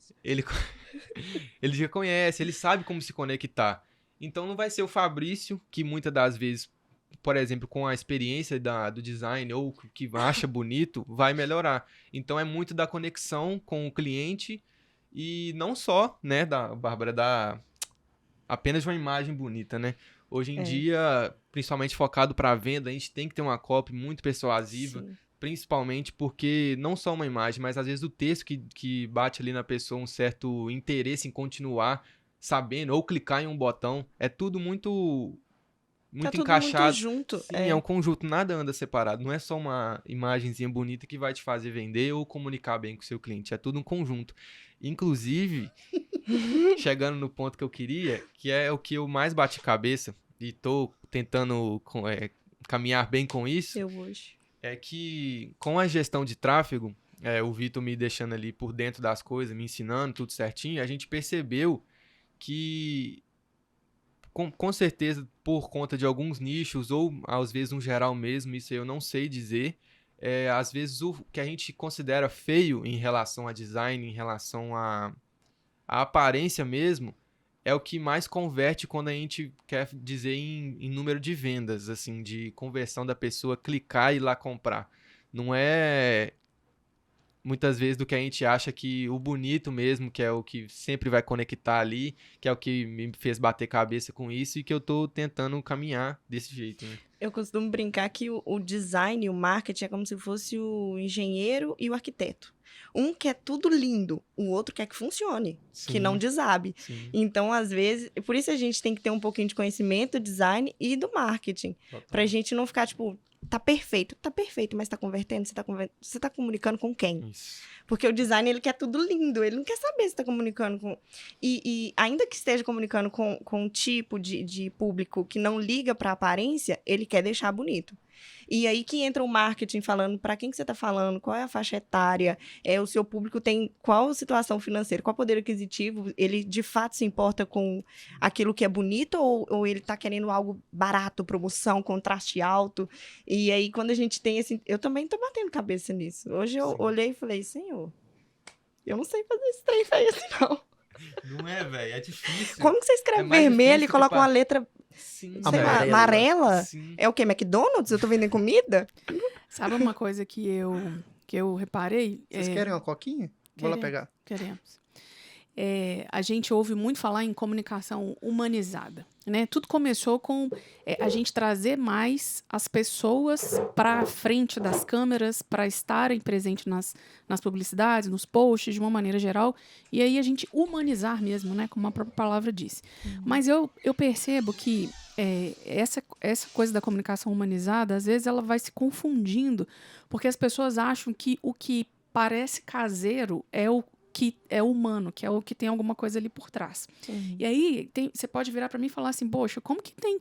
já conhece, ele sabe como se conectar. Então não vai ser o Fabrício, que muitas das vezes, por exemplo, com a experiência do design ou que acha bonito, vai melhorar. Então é muito da conexão com o cliente e não só, né, Bárbara, apenas uma imagem bonita, né? Hoje em dia, principalmente focado para a venda, a gente tem que ter uma copy muito persuasiva. Sim. Principalmente porque não só uma imagem, mas às vezes o texto que bate ali na pessoa um certo interesse em continuar sabendo ou clicar em um botão. É tudo muito Tá tudo encaixado. muito junto. Sim, é um conjunto, nada anda separado. Não é só uma imagenzinha bonita que vai te fazer vender ou comunicar bem com o seu cliente. É tudo um conjunto. Inclusive, chegando no ponto que eu queria, que é o que eu mais bati cabeça e tô tentando caminhar bem com isso. Eu hoje. É que com a gestão de tráfego, o Vitor me deixando ali por dentro das coisas, me ensinando tudo certinho, a gente percebeu que, com certeza, por conta de alguns nichos, ou às vezes no geral mesmo, isso eu não sei dizer, às vezes o que a gente considera feio em relação a design, em relação a aparência mesmo, é o que mais converte quando a gente quer dizer em número de vendas, assim, de conversão da pessoa clicar e ir lá comprar. Não é muitas vezes do que a gente acha que o bonito mesmo, que é o que sempre vai conectar ali, que é o que me fez bater cabeça com isso e que eu tô tentando caminhar desse jeito, né? Eu costumo brincar que o design e o marketing é como se fosse o engenheiro e o arquiteto. Um quer tudo lindo, o outro quer que funcione, que não desabe. Sim, Então, às vezes, por isso a gente tem que ter um pouquinho de conhecimento do design e do marketing. total. Pra gente não ficar, tipo, tá perfeito, mas tá convertendo, você tá comunicando com quem? Isso. Porque o design, ele quer tudo lindo, ele não quer saber se tá comunicando com... E ainda que esteja comunicando com um tipo de público que não liga pra aparência, ele quer deixar bonito. E aí que entra o marketing falando para quem que você tá falando, qual é a faixa etária, o seu público tem qual situação financeira, qual poder aquisitivo, ele de fato se importa com aquilo que é bonito ou ele tá querendo algo barato, promoção, contraste alto. E aí quando a gente tem esse... Eu também tô batendo cabeça nisso. Hoje eu Sim. olhei e falei, senhor, eu não sei fazer esse trem feio assim, não. Não é, velho? É difícil. Como que você escreve É mais vermelho difícil e coloca que uma letra, Sim, sei lá, Amarela. amarela? Sim. É o quê? McDonald's? Eu tô vendendo comida? Sabe uma coisa que eu reparei? Vocês querem uma coquinha? Vou lá pegar. Queremos. A gente ouve muito falar em comunicação humanizada, né? Tudo começou com a gente trazer mais as pessoas para frente das câmeras, para estarem presentes nas publicidades, nos posts, de uma maneira geral, e aí a gente humanizar mesmo, né? Como a própria palavra disse. Mas eu percebo que essa coisa da comunicação humanizada, às vezes ela vai se confundindo, porque as pessoas acham que o que parece caseiro é o que é humano, que é o que tem alguma coisa ali por trás. E aí, você pode virar para mim e falar assim, poxa, como que tem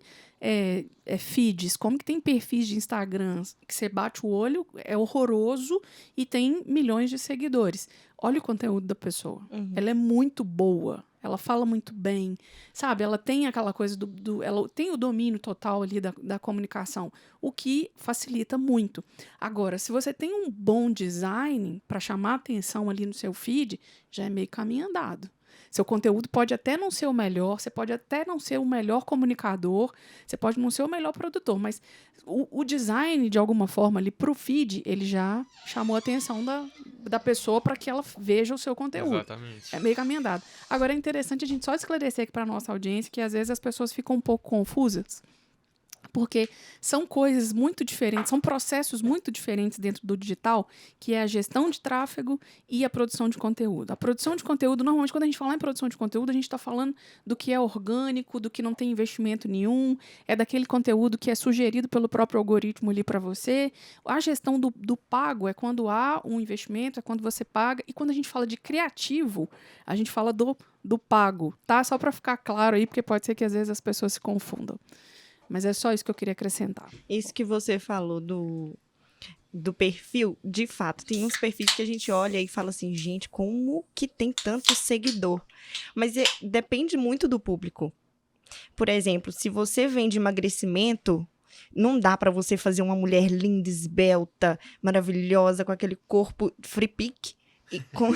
feeds, como que tem perfis de Instagram que você bate o olho, é horroroso e tem milhões de seguidores. Olha o conteúdo da pessoa. Ela é muito boa. Ela fala muito bem, sabe? Ela tem aquela coisa ela tem o domínio total ali da comunicação, o que facilita muito. Agora, se você tem um bom design para chamar atenção ali no seu feed, já é meio caminho andado. Seu conteúdo pode até não ser o melhor, você pode até não ser o melhor comunicador, você pode não ser o melhor produtor, mas o design, de alguma forma, ali pro feed, ele já chamou a atenção da pessoa para que ela veja o seu conteúdo. Exatamente. É meio caminho andado. Agora, é interessante a gente só esclarecer aqui para nossa audiência que, às vezes, as pessoas ficam um pouco confusas, porque são coisas muito diferentes, são processos muito diferentes dentro do digital, que é a gestão de tráfego e a produção de conteúdo. A produção de conteúdo, normalmente, quando a gente fala em produção de conteúdo, a gente está falando do que é orgânico, do que não tem investimento nenhum, é daquele conteúdo que é sugerido pelo próprio algoritmo ali para você. A gestão do pago é quando há um investimento, é quando você paga. E quando a gente fala de criativo, a gente fala do pago, tá? Só para ficar claro aí, porque pode ser que às vezes as pessoas se confundam. Mas é só isso que eu queria acrescentar. Isso que você falou do perfil, de fato, tem uns perfis que a gente olha e fala assim, gente, como que tem tanto seguidor? Mas depende muito do público. Por exemplo, se você vende emagrecimento, não dá pra você fazer uma mulher linda, esbelta, maravilhosa, com aquele corpo free pick e com...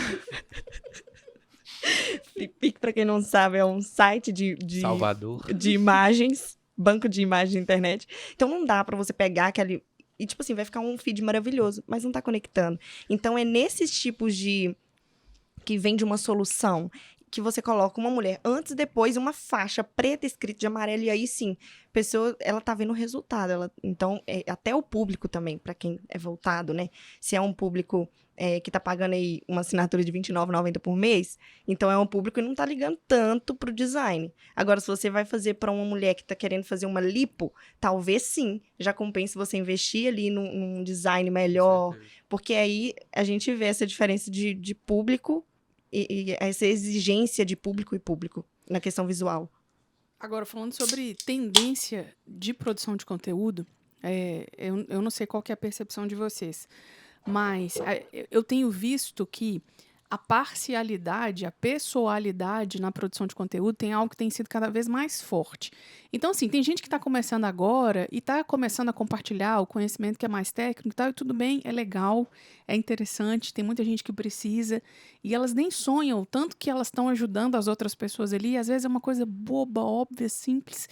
Free pick, pra quem não sabe, é um site de Salvador. de imagens, banco de imagens na internet. Então não dá pra você pegar aquele... E tipo assim, vai ficar um feed maravilhoso, mas não tá conectando. Então é nesses tipos de... que vem de uma solução, que você coloca uma mulher antes e depois, uma faixa preta escrita de amarelo, e aí sim, a pessoa, ela tá vendo o resultado. Então, até o público também, pra quem é voltado, né? Se é um público que tá pagando aí uma assinatura de R$29,90 por mês, então é um público que não tá ligando tanto pro design. Agora, se você vai fazer pra uma mulher que tá querendo fazer uma lipo, talvez sim, já compense você investir ali num design melhor, porque aí a gente vê essa diferença de público e essa exigência de público e público na questão visual. Agora, falando sobre tendência de produção de conteúdo, eu não sei qual que é a percepção de vocês, mas eu tenho visto que a parcialidade, a pessoalidade na produção de conteúdo tem algo que tem sido cada vez mais forte. Então, assim, tem gente que está começando agora e está começando a compartilhar o conhecimento que é mais técnico e tal, e tudo bem, é legal, é interessante, tem muita gente que precisa, e elas nem sonham, tanto que elas estão ajudando as outras pessoas ali, e às vezes é uma coisa boba, óbvia, simples,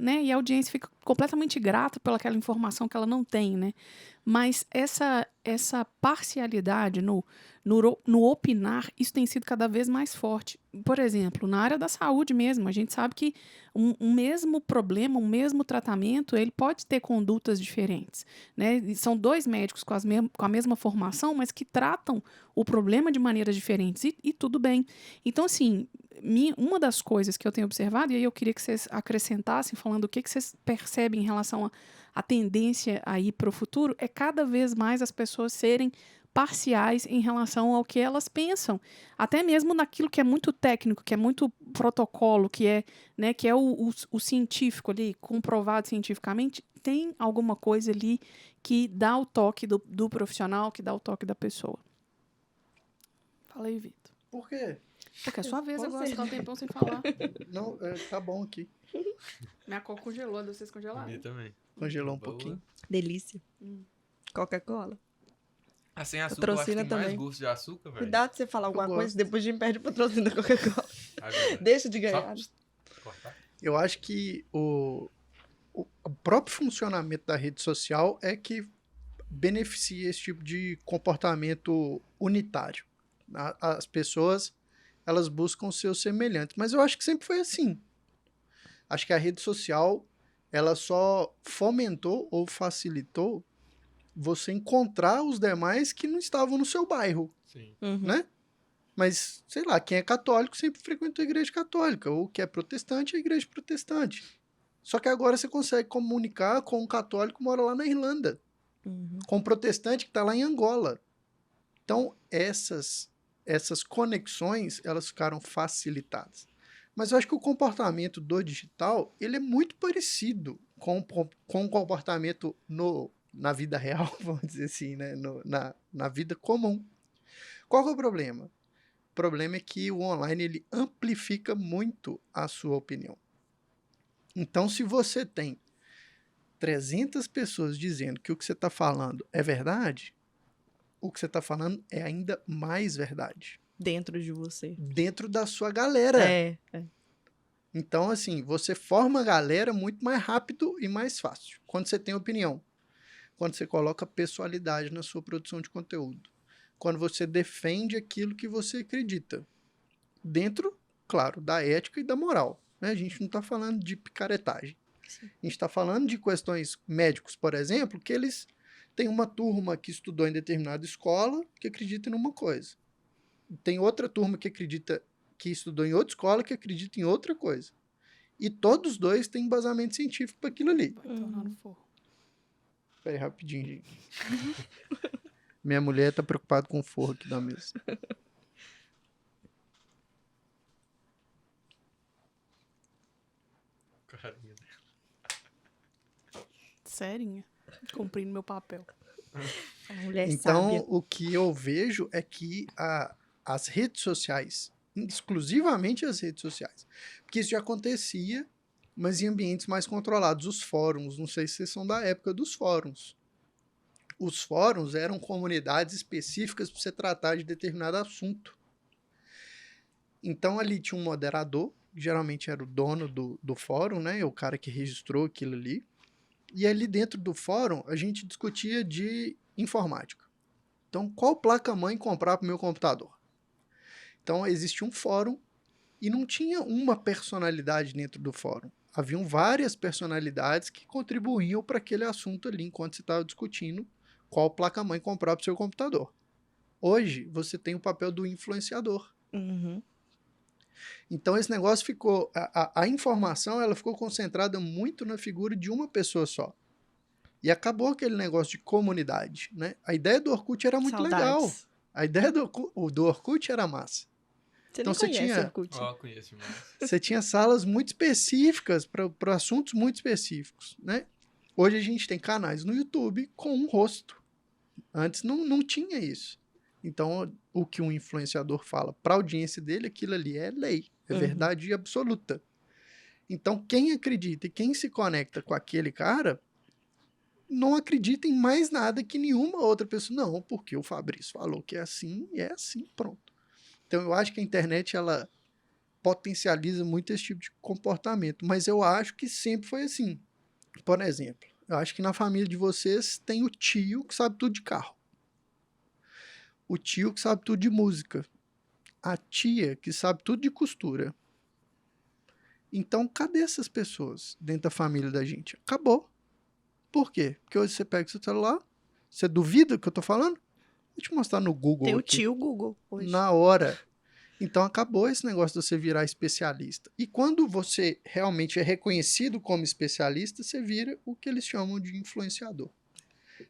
né, e a audiência fica completamente grata pelaquela informação que ela não tem, né? Mas essa parcialidade no opinar, isso tem sido cada vez mais forte. Por exemplo, na área da saúde mesmo, a gente sabe que um mesmo problema, um mesmo tratamento, ele pode ter condutas diferentes, né? E são dois médicos com a mesma formação, mas que tratam o problema de maneiras diferentes, e tudo bem. Então, assim, uma das coisas que eu tenho observado, e aí eu queria que vocês acrescentassem, falando o que vocês percebem em relação à tendência aí para o futuro, é cada vez mais as pessoas serem parciais em relação ao que elas pensam, até mesmo naquilo que é muito técnico, que é muito protocolo, que é, né, que é o científico ali, comprovado cientificamente, tem alguma coisa ali que dá o toque do profissional, que dá o toque da pessoa. Fala aí, Vitor. Por quê? Porque é sua vez Com agora, você tá um certeza. tempão sem falar. Não, tá bom aqui. Minha coca congelou, deve vocês A congelaram. minha também. Congelou um Boa. pouquinho. Delícia. Coca-Cola. Ah, sem açúcar, eu acho que Patrocina tem mais também. gosto de açúcar, velho. Cuidado de você falar alguma coisa, gosto. depois a gente perde o patrocínio da Coca-Cola. Ah, verdade. Deixa de ganhar. Só cortar. Eu acho que o próprio funcionamento da rede social é que beneficia esse tipo de comportamento unitário. As pessoas, elas buscam seus semelhantes, mas eu acho que sempre foi assim. Acho que a rede social, ela só fomentou ou facilitou você encontrar os demais que não estavam no seu bairro, Sim. Uhum. né? Mas, sei lá, quem é católico sempre frequentou a igreja católica, ou quem é protestante, a igreja protestante. Só que agora você consegue comunicar com um católico que mora lá na Irlanda, Uhum. com um protestante que está lá em Angola. Então, essas conexões, elas ficaram facilitadas. Mas eu acho que o comportamento do digital, ele é muito parecido com o comportamento na vida real, vamos dizer assim, né? Na vida comum. Qual que é o problema? O problema é que o online, ele amplifica muito a sua opinião. Então, se você tem 300 pessoas dizendo que o que você está falando é verdade, o que você está falando é ainda mais verdade. Dentro de você. Dentro da sua galera. É. Então, assim, você forma a galera muito mais rápido e mais fácil. Quando você tem opinião. Quando você coloca pessoalidade na sua produção de conteúdo. Quando você defende aquilo que você acredita. Dentro, claro, da ética e da moral. Né? A gente não está falando de picaretagem. Sim. A gente está falando de questões médicos, por exemplo, que eles têm uma turma que estudou em determinada escola que acredita numa coisa. Tem outra turma que estudou em outra escola que acredita em outra coisa. E todos os dois têm embasamento científico para aquilo ali. Vai tornar no forro. Peraí, rapidinho, gente. Minha mulher tá preocupada com o forro aqui da mesa. Carinha. Serinha. Cumprindo meu papel. A mulher Então, sábia. o que eu vejo é que as redes sociais, exclusivamente as redes sociais, porque isso já acontecia, mas em ambientes mais controlados, os fóruns, não sei se vocês são da época dos fóruns. Os fóruns eram comunidades específicas para você tratar de determinado assunto. Então, ali tinha um moderador, que geralmente era o dono do fórum, né? O cara que registrou aquilo ali. E ali dentro do fórum, a gente discutia de informática. Então, qual placa-mãe comprar para o meu computador? Então, existia um fórum e não tinha uma personalidade dentro do fórum. Haviam várias personalidades que contribuíam para aquele assunto ali, enquanto você estava discutindo qual placa-mãe comprar para o seu computador. Hoje, você tem o papel do influenciador. Uhum. Então, esse negócio ficou... A informação, ela ficou concentrada muito na figura de uma pessoa só. E acabou aquele negócio de comunidade, né? A ideia do Orkut era muito legal. Saudades. A ideia do Orkut era massa. Você Então, nem você conhece tinha- Orkut. Ó, conheço demais. Você tinha salas muito específicas para assuntos muito específicos, né? Hoje a gente tem canais no YouTube com um rosto. Antes não tinha isso. Então, o que um influenciador fala para a audiência dele, aquilo ali é lei, é Uhum. verdade absoluta. Então, quem acredita e quem se conecta com aquele cara não acredita em mais nada que nenhuma outra pessoa. Não, porque o Fabrício falou que é assim e é assim, pronto. Então, eu acho que a internet, ela potencializa muito esse tipo de comportamento. Mas eu acho que sempre foi assim. Por exemplo, eu acho que na família de vocês tem o tio que sabe tudo de carro. O tio que sabe tudo de música. A tia que sabe tudo de costura. Então, cadê essas pessoas dentro da família da gente? Acabou. Por quê? Porque hoje você pega o seu celular, você duvida do que eu tô falando? Vou te mostrar no Google Tem o aqui. tio Google hoje. Na hora. Então, acabou esse negócio de você virar especialista. E quando você realmente é reconhecido como especialista, você vira o que eles chamam de influenciador.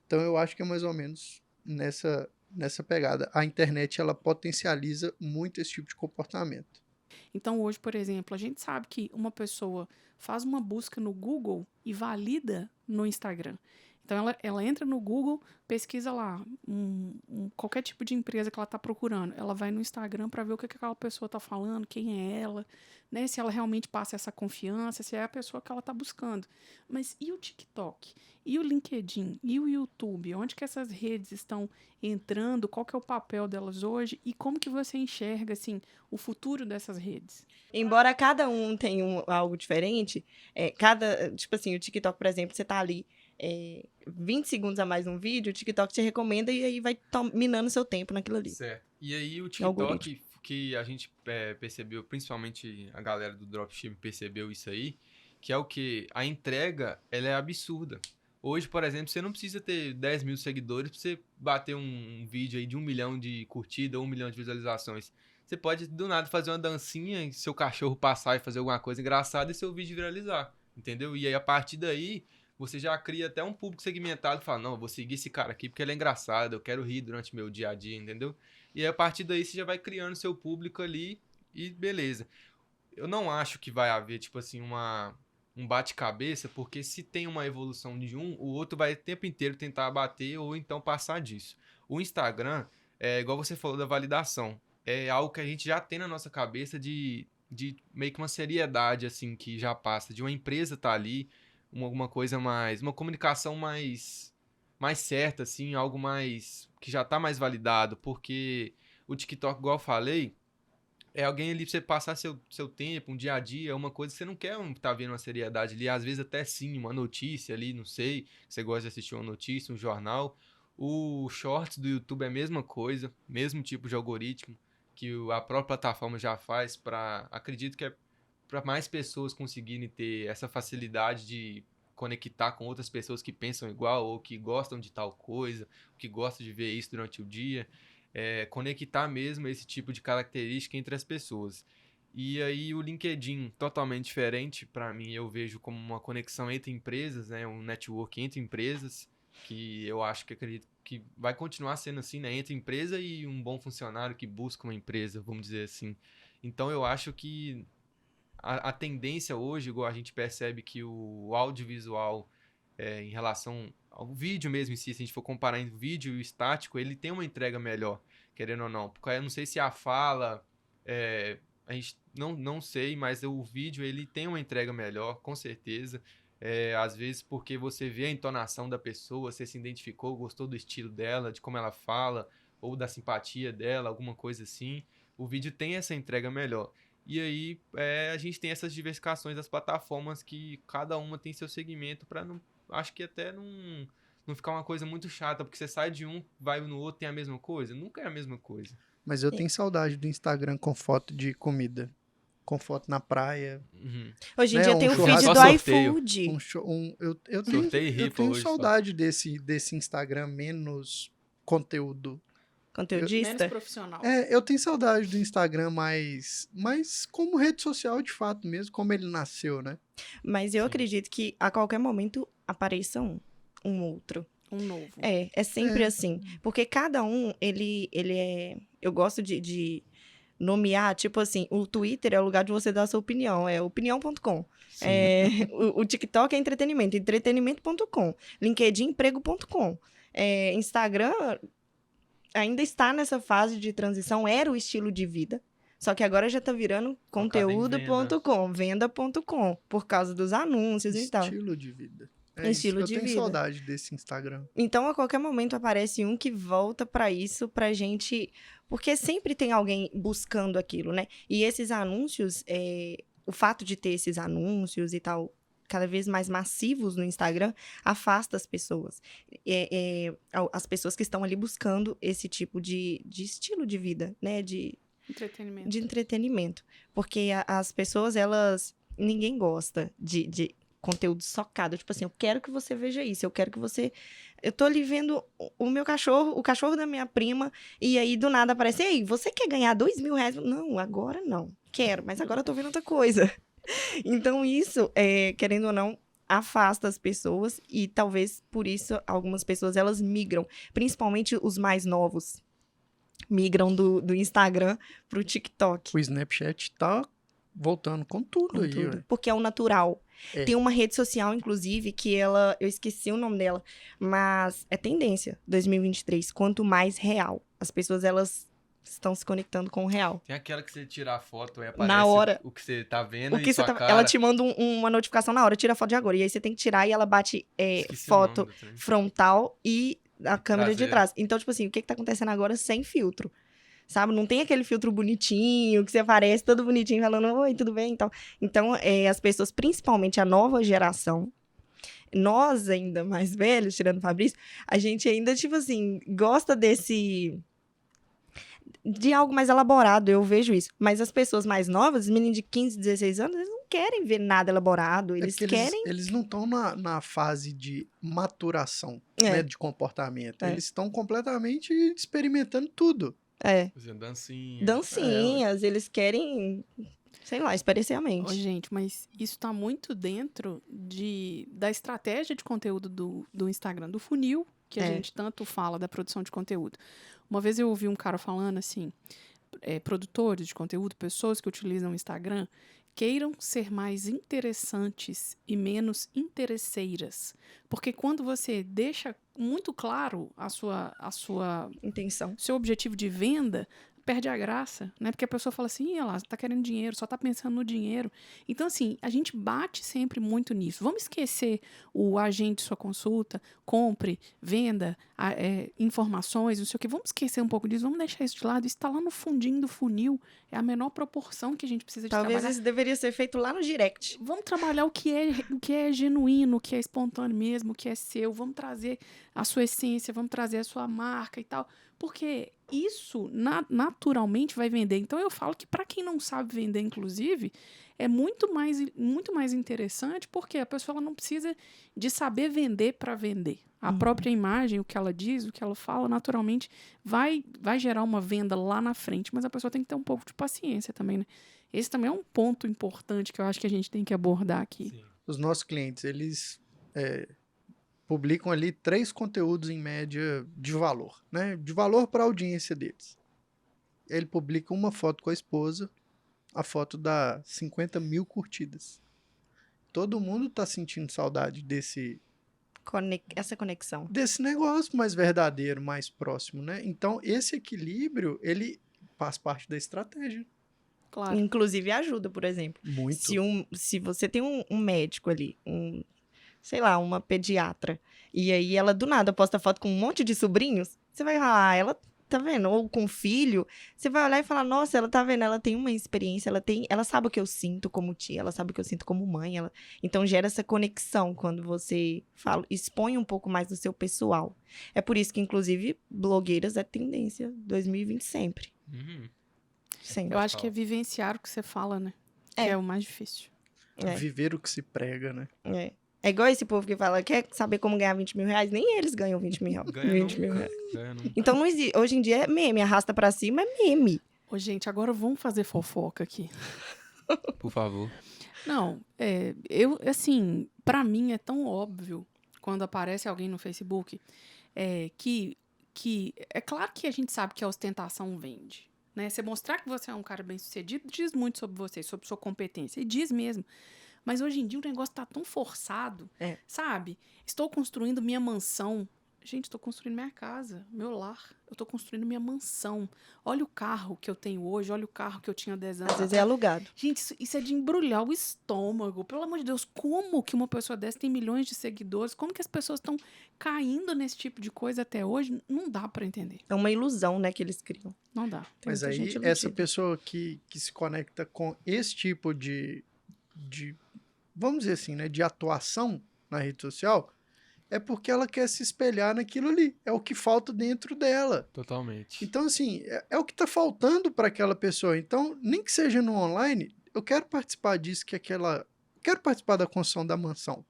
Então, eu acho que é mais ou menos nessa pegada. A internet, ela potencializa muito esse tipo de comportamento. Então, hoje, por exemplo, a gente sabe que uma pessoa faz uma busca no Google e valida no Instagram. Então, ela entra no Google, pesquisa lá qualquer tipo de empresa que ela está procurando. Ela vai no Instagram para ver o que aquela pessoa está falando, quem é ela, né? Se ela realmente passa essa confiança, se é a pessoa que ela está buscando. Mas e o TikTok? E o LinkedIn? E o YouTube? Onde que essas redes estão entrando? Qual que é o papel delas hoje? E como que você enxerga, assim, o futuro dessas redes? Embora cada um tenha algo diferente, tipo assim, o TikTok, por exemplo, você tá ali 20 segundos a mais num vídeo, o TikTok te recomenda e aí vai minando seu tempo naquilo ali. Certo. E aí o Algoritmo. TikTok, que a gente percebeu, principalmente a galera do dropshipping percebeu isso aí, que é o que? A entrega, ela é absurda. Hoje, por exemplo, você não precisa ter 10 mil seguidores pra você bater um vídeo aí de 1 milhão de curtidas, 1 milhão de visualizações. Você pode, do nada, fazer uma dancinha e seu cachorro passar e fazer alguma coisa engraçada e seu vídeo viralizar, entendeu? E aí, a partir daí, você já cria até um público segmentado e fala, não, eu vou seguir esse cara aqui porque ele é engraçado, eu quero rir durante meu dia a dia, entendeu? E aí, a partir daí, você já vai criando seu público ali e beleza. Eu não acho que vai haver, tipo assim, um bate-cabeça, porque se tem uma evolução de um, o outro vai o tempo inteiro tentar bater ou então passar disso. O Instagram, igual você falou da validação, é algo que a gente já tem na nossa cabeça de meio que uma seriedade, assim, que já passa, de uma empresa tá ali, alguma coisa mais, uma comunicação mais certa, assim, algo mais, que já tá mais validado, porque o TikTok, igual eu falei, é alguém ali pra você passar seu tempo, um dia a dia, uma coisa que você não quer tá vendo uma seriedade ali, às vezes até sim, uma notícia ali, não sei, você gosta de assistir uma notícia, um jornal. O Shorts do YouTube é a mesma coisa, mesmo tipo de algoritmo que a própria plataforma já faz acredito que é para mais pessoas conseguirem ter essa facilidade de conectar com outras pessoas que pensam igual ou que gostam de tal coisa, que gostam de ver isso durante o dia. Conectar mesmo esse tipo de característica entre as pessoas. E aí o LinkedIn, totalmente diferente, para mim eu vejo como uma conexão entre empresas, né, um network entre empresas, que eu acho que acredito que vai continuar sendo assim, né, entre empresa e um bom funcionário que busca uma empresa, vamos dizer assim. Então eu acho que a tendência hoje, igual a gente percebe que o audiovisual em relação ao vídeo mesmo em si, se a gente for comparar entre o vídeo e o estático, ele tem uma entrega melhor, querendo ou não. Porque eu não sei se a fala, a gente não sei, mas o vídeo ele tem uma entrega melhor, com certeza. Às vezes porque você vê a entonação da pessoa, você se identificou, gostou do estilo dela, de como ela fala, ou da simpatia dela, alguma coisa assim. O vídeo tem essa entrega melhor. E aí a gente tem essas diversificações das plataformas que cada uma tem seu segmento para não. Acho que até não ficar uma coisa muito chata, porque você sai de um, vai no outro, tem a mesma coisa. Nunca é a mesma coisa. Mas eu tenho saudade do Instagram com foto de comida. Com foto na praia. Uhum. Hoje em Né, dia um tem o churrasco. feed Só do sorteio. iFood. Eu Sorteio e tenho rifa hoje, saudade desse Instagram menos conteúdo. Conteudista. Menos profissional. Eu tenho saudade do Instagram mais como rede social de fato mesmo, como ele nasceu, né? Mas eu Sim. acredito que a qualquer momento apareça um outro. Um novo. É sempre assim. Porque cada um, ele é... Eu gosto de nomear, tipo assim, o Twitter é o lugar de você dar a sua opinião, é opinião.com. Sim. O TikTok é entretenimento, entretenimento.com. LinkedIn, emprego.com. Instagram ainda está nessa fase de transição, era o estilo de vida. Só que agora já tá virando Focado em conteúdo.com, venda.com, por causa dos anúncios e tal. Estilo de vida. É isso. Estilo Eu de tenho vida. saudade desse Instagram. Então, a qualquer momento aparece um que volta pra isso, pra gente. Porque sempre tem alguém buscando aquilo, né? E esses anúncios, o fato de ter esses anúncios e tal, cada vez mais massivos no Instagram, afasta as pessoas. As pessoas que estão ali buscando esse tipo de estilo de vida, né? De entretenimento. Porque as pessoas, elas. Ninguém gosta de conteúdo socado. Tipo assim, eu quero que você veja isso, eu quero que você. Eu tô ali vendo o meu cachorro, o cachorro da minha prima, e aí do nada aparece, ei, você quer ganhar R$2.000? Não, agora não. Quero, mas agora eu tô vendo outra coisa. Então, isso, querendo ou não, afasta as pessoas, e talvez por isso algumas pessoas elas migram, principalmente os mais novos. Migram do Instagram pro TikTok. O Snapchat tá voltando com tudo Com aí, tudo. ué. Porque é o natural. É. Tem uma rede social, inclusive, que eu esqueci o nome dela, mas é tendência 2023, quanto mais real. As pessoas, elas estão se conectando com o real. Tem aquela que você tira a foto e aparece Na hora. o que você tá vendo O que e você sua cara. Ela te manda uma notificação na hora, tira a foto de agora. E aí você tem que tirar e ela bate Esqueci o nome foto do trem. frontal e a câmera de traseira. trás. Então, tipo assim, o que tá acontecendo agora sem filtro? Sabe? Não tem aquele filtro bonitinho, que você aparece todo bonitinho falando, oi, tudo bem? Então, as pessoas, principalmente a nova geração, nós ainda mais velhos, tirando o Fabrício, a gente ainda, tipo assim, gosta de algo mais elaborado, eu vejo isso. Mas as pessoas mais novas, os meninos de 15, 16 anos, eles não querem ver nada elaborado, É eles porque querem... eles não estão na fase de maturação, É. né, de comportamento. É. Eles estão completamente experimentando tudo. Fazendo dancinha. Dancinhas, eles querem, sei lá, espairecer a Ô, mente. gente, mas isso tá muito dentro da estratégia de conteúdo do Instagram, do funil, que a gente tanto fala da produção de conteúdo. Uma vez eu ouvi um cara falando assim, produtores de conteúdo, pessoas que utilizam o Instagram, queiram ser mais interessantes e menos interesseiras. Porque quando você deixa muito claro a sua Intenção. seu objetivo de venda, perde a graça, né? Porque a pessoa fala assim, olha lá, tá querendo dinheiro, só tá pensando no dinheiro. Então, assim, a gente bate sempre muito nisso. Vamos esquecer o agente sua consulta, compre, venda, informações, não sei o quê. Vamos esquecer um pouco disso, vamos deixar isso de lado. Isso tá lá no fundinho do funil, é a menor proporção que a gente precisa de Talvez trabalhar. isso deveria ser feito lá no direct. Vamos trabalhar o que é genuíno, o que é espontâneo mesmo, o que é seu. Vamos trazer a sua essência, vamos trazer a sua marca e tal. Porque isso naturalmente vai vender. Então eu falo que para quem não sabe vender, inclusive, é muito mais interessante, porque a pessoa ela não precisa de saber vender para vender. A própria imagem, o que ela diz, o que ela fala, naturalmente vai gerar uma venda lá na frente. Mas a pessoa tem que ter um pouco de paciência também, né? Esse também é um ponto importante que eu acho que a gente tem que abordar aqui. Sim. Os nossos clientes, eles publicam ali 3 conteúdos em média de valor, né? De valor para a audiência deles. Ele publica uma foto com a esposa, a foto dá 50 mil curtidas. Todo mundo tá sentindo saudade Essa conexão. desse negócio mais verdadeiro, mais próximo, né? Então, esse equilíbrio, ele faz parte da estratégia. Claro. Inclusive ajuda, por exemplo. Muito. Se você tem um médico ali, sei lá, uma pediatra, e aí ela do nada posta foto com um monte de sobrinhos, você vai falar, ela tá vendo? Ou com filho, você vai olhar e falar, nossa, ela tá vendo, ela tem uma experiência, ela sabe o que eu sinto como tia, ela sabe o que eu sinto como mãe, então gera essa conexão quando você expõe um pouco mais do seu pessoal. É por isso que, inclusive, blogueiras é tendência 2020 sempre. Uhum. Sempre. Eu acho que é vivenciar o que você fala, né? Que é o mais difícil. Viver o que se prega, né? É igual esse povo que fala, quer saber como ganhar 20 mil reais? Nem eles ganham 20 mil, Ganha 20 mil nunca. reais. Ganha nunca. Então, não existe. Hoje em dia é meme, arrasta pra cima é meme. Ô, gente, agora vamos fazer fofoca aqui. Por favor. Não, assim, pra mim é tão óbvio quando aparece alguém no Facebook que é claro que a gente sabe que a ostentação vende, né? Você mostrar que você é um cara bem-sucedido diz muito sobre você, sobre sua competência, e diz mesmo. Mas hoje em dia o negócio tá tão forçado, sabe? Estou construindo minha mansão. Gente, estou construindo minha casa, meu lar. Eu estou construindo minha mansão. Olha o carro que eu tenho hoje, olha o carro que eu tinha 10 anos Às vezes é atrás. alugado. Gente, isso é de embrulhar o estômago. Pelo amor de Deus, como que uma pessoa dessa tem milhões de seguidores? Como que as pessoas estão caindo nesse tipo de coisa até hoje? Não dá para entender. É uma ilusão, né, que eles criam. Não dá. Tem Mas muita aí, gente essa iludida. pessoa que se conecta com esse tipo vamos dizer assim, né, de atuação na rede social, é porque ela quer se espelhar naquilo ali. É o que falta dentro dela. Totalmente. Então, assim, é o que está faltando para aquela pessoa. Então, nem que seja no online, eu quero participar disso, quero participar da construção da mansão.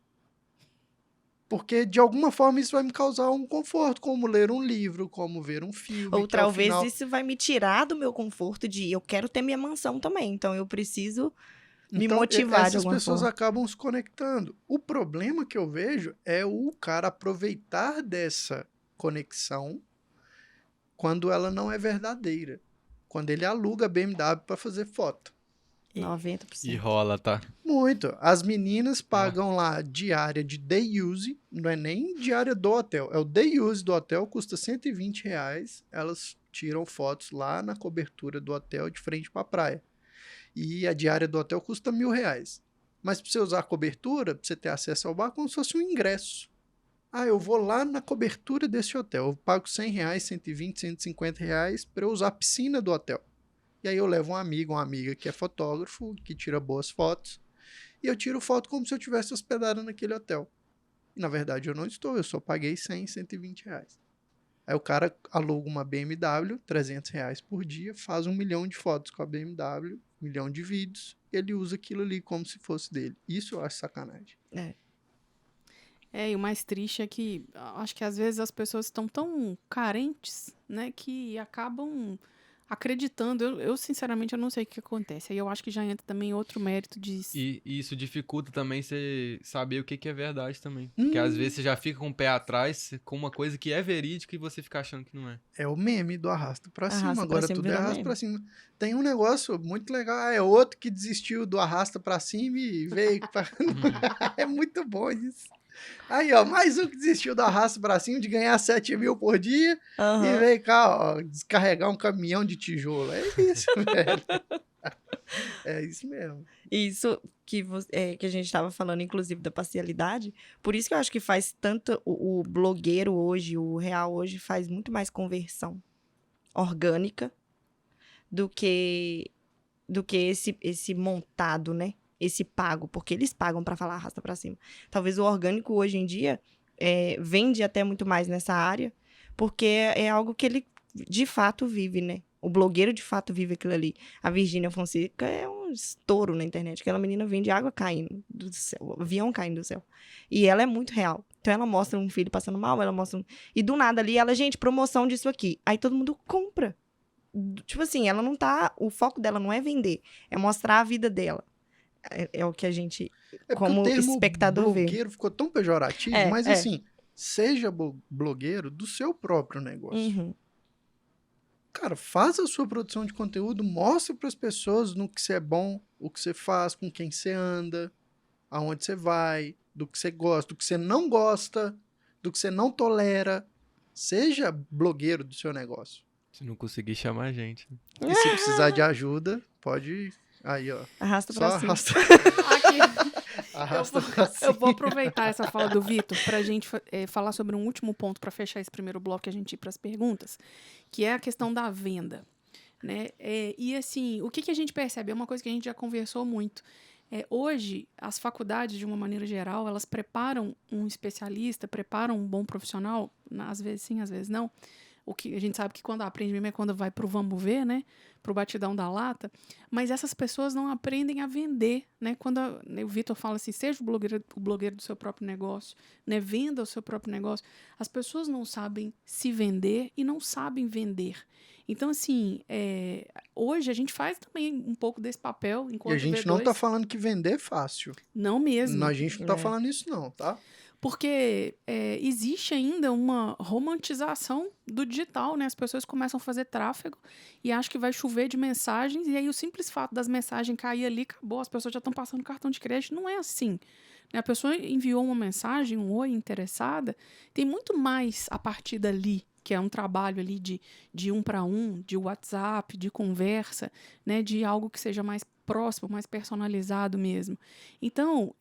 Porque, de alguma forma, isso vai me causar um conforto, como ler um livro, como ver um filme. Ou que ao talvez final... isso vai me tirar do meu conforto de eu quero ter minha mansão também. Então eu preciso me Então, motivar de essas alguma pessoas forma. acabam se conectando. O problema que eu vejo é o cara aproveitar dessa conexão quando ela não é verdadeira. Quando ele aluga a BMW para fazer foto. 90%. E rola, tá? Muito. As meninas pagam lá diária de day use, não é nem diária do hotel, é o day use do hotel, custa R$120. Elas tiram fotos lá na cobertura do hotel de frente para a praia. E a diária do hotel custa R$1.000. Mas para você usar a cobertura, para você ter acesso ao bar, como se fosse um ingresso. Ah, eu vou lá na cobertura desse hotel, eu pago R$100, 120, R$150 para eu usar a piscina do hotel. E aí eu levo um amigo, uma amiga que é fotógrafo, que tira boas fotos, e eu tiro foto como se eu tivesse hospedado naquele hotel. E na verdade eu não estou, eu só paguei R$100, R$120. Aí o cara aluga uma BMW, R$300 por dia, faz 1 milhão de fotos com a BMW, 1 milhão de vídeos, e ele usa aquilo ali como se fosse dele. Isso eu acho sacanagem. E o mais triste é que acho que às vezes as pessoas estão tão carentes, né, que acabam acreditando. Eu sinceramente, eu não sei o que acontece. Aí eu acho que já entra também outro mérito de... E isso dificulta também você saber o que é verdade também. Porque às vezes você já fica com o pé atrás com uma coisa que é verídica e você fica achando que não é. É o meme do arrasta pra cima. Arrasta pra Agora cima tudo é virou arrasta meme. pra cima. Tem um negócio muito legal. É outro que desistiu do arrasta pra cima e veio pra... É muito bom isso. Aí, ó, mais um que desistiu do arrasta pra cima de ganhar 7 mil por dia e Aham. veio cá, ó, descarregar um caminhão de tijolo. É isso, velho. É isso mesmo. Isso que a gente estava falando, inclusive, da parcialidade. Por isso que eu acho que faz tanto o blogueiro hoje, o real hoje, faz muito mais conversão orgânica do que esse montado, né? Esse pago, porque eles pagam para falar arrasta para cima. Talvez o orgânico hoje em dia vende até muito mais nessa área, porque é algo que ele de fato vive, né? O blogueiro de fato vive aquilo ali. A Virgínia Fonseca é um estouro na internet. Aquela menina vende água caindo do céu, avião caindo do céu. E ela é muito real. Então ela mostra um filho passando mal, ela mostra e do nada ali ela, gente, promoção disso aqui. Aí todo mundo compra. Tipo assim, ela não tá... O foco dela não é vender, é mostrar a vida dela. É o que a gente, É porque como o termo espectador, vê. blogueiro ficou tão pejorativo, mas assim, seja blogueiro do seu próprio negócio. Uhum. Cara, faz a sua produção de conteúdo, mostre para as pessoas no que você é bom, o que você faz, com quem você anda, aonde você vai, do que você gosta, do que você não gosta, do que você não tolera. Seja blogueiro do seu negócio. Se não conseguir chamar a gente. E se precisar de ajuda, pode... Aí, ó. Arrasta Só pra cima. arrasta, Aqui, arrasta pra cima. eu vou aproveitar essa fala do Vitor para a gente falar sobre um último ponto para fechar esse primeiro bloco e a gente ir para as perguntas, que é a questão da venda, né? E assim, o que a gente percebe? É uma coisa que a gente já conversou muito. Hoje, as faculdades, de uma maneira geral, elas preparam um especialista, preparam um bom profissional, às vezes sim, às vezes não. O que a gente sabe que quando aprende mesmo é quando vai pro vamos ver, né? Pro batidão da lata. Mas essas pessoas não aprendem a vender, né? Quando o Vitor fala assim, seja o blogueiro do seu próprio negócio, né? Venda o seu próprio negócio. As pessoas não sabem se vender e não sabem vender. Então, assim, hoje a gente faz também um pouco desse papel enquanto E a gente V2. não tá falando que vender é fácil. Não mesmo. A gente não tá falando isso não, tá? Porque existe ainda uma romantização do digital, né? As pessoas começam a fazer tráfego e acham que vai chover de mensagens, e aí o simples fato das mensagens cair ali, acabou, as pessoas já estão passando cartão de crédito. Não é assim. A pessoa enviou uma mensagem, um oi, interessada, tem muito mais a partir dali, que é um trabalho ali de um para um, de WhatsApp, de conversa, né, de algo que seja mais próximo, mais personalizado mesmo. Então,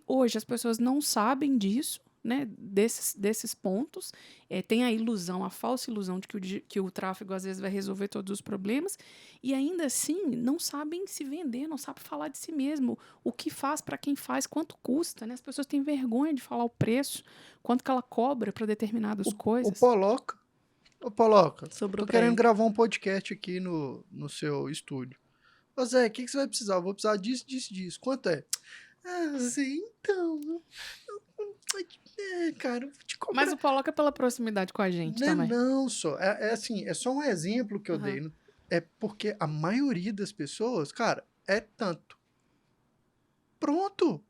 hoje as pessoas não sabem disso, né, desses pontos, tem a ilusão, a falsa ilusão de que o tráfego às vezes vai resolver todos os problemas, e ainda assim não sabem se vender, não sabem falar de si mesmo, o que faz, para quem faz, quanto custa, né? As pessoas têm vergonha de falar o preço, quanto que ela cobra para determinadas coisas. Ô, Poloca, Sobrou tô pra querendo ele. gravar um podcast aqui no seu estúdio. Ô, Zé, o que você vai precisar? Eu vou precisar disso, disso, disso. Quanto é? Ah, Zé, então... cara, eu vou te cobrar. Mas o Poloca é pela proximidade com a gente Não, também. não, só. É assim, é só um exemplo que eu Aham. dei. É porque a maioria das pessoas, cara, é tanto. Pronto.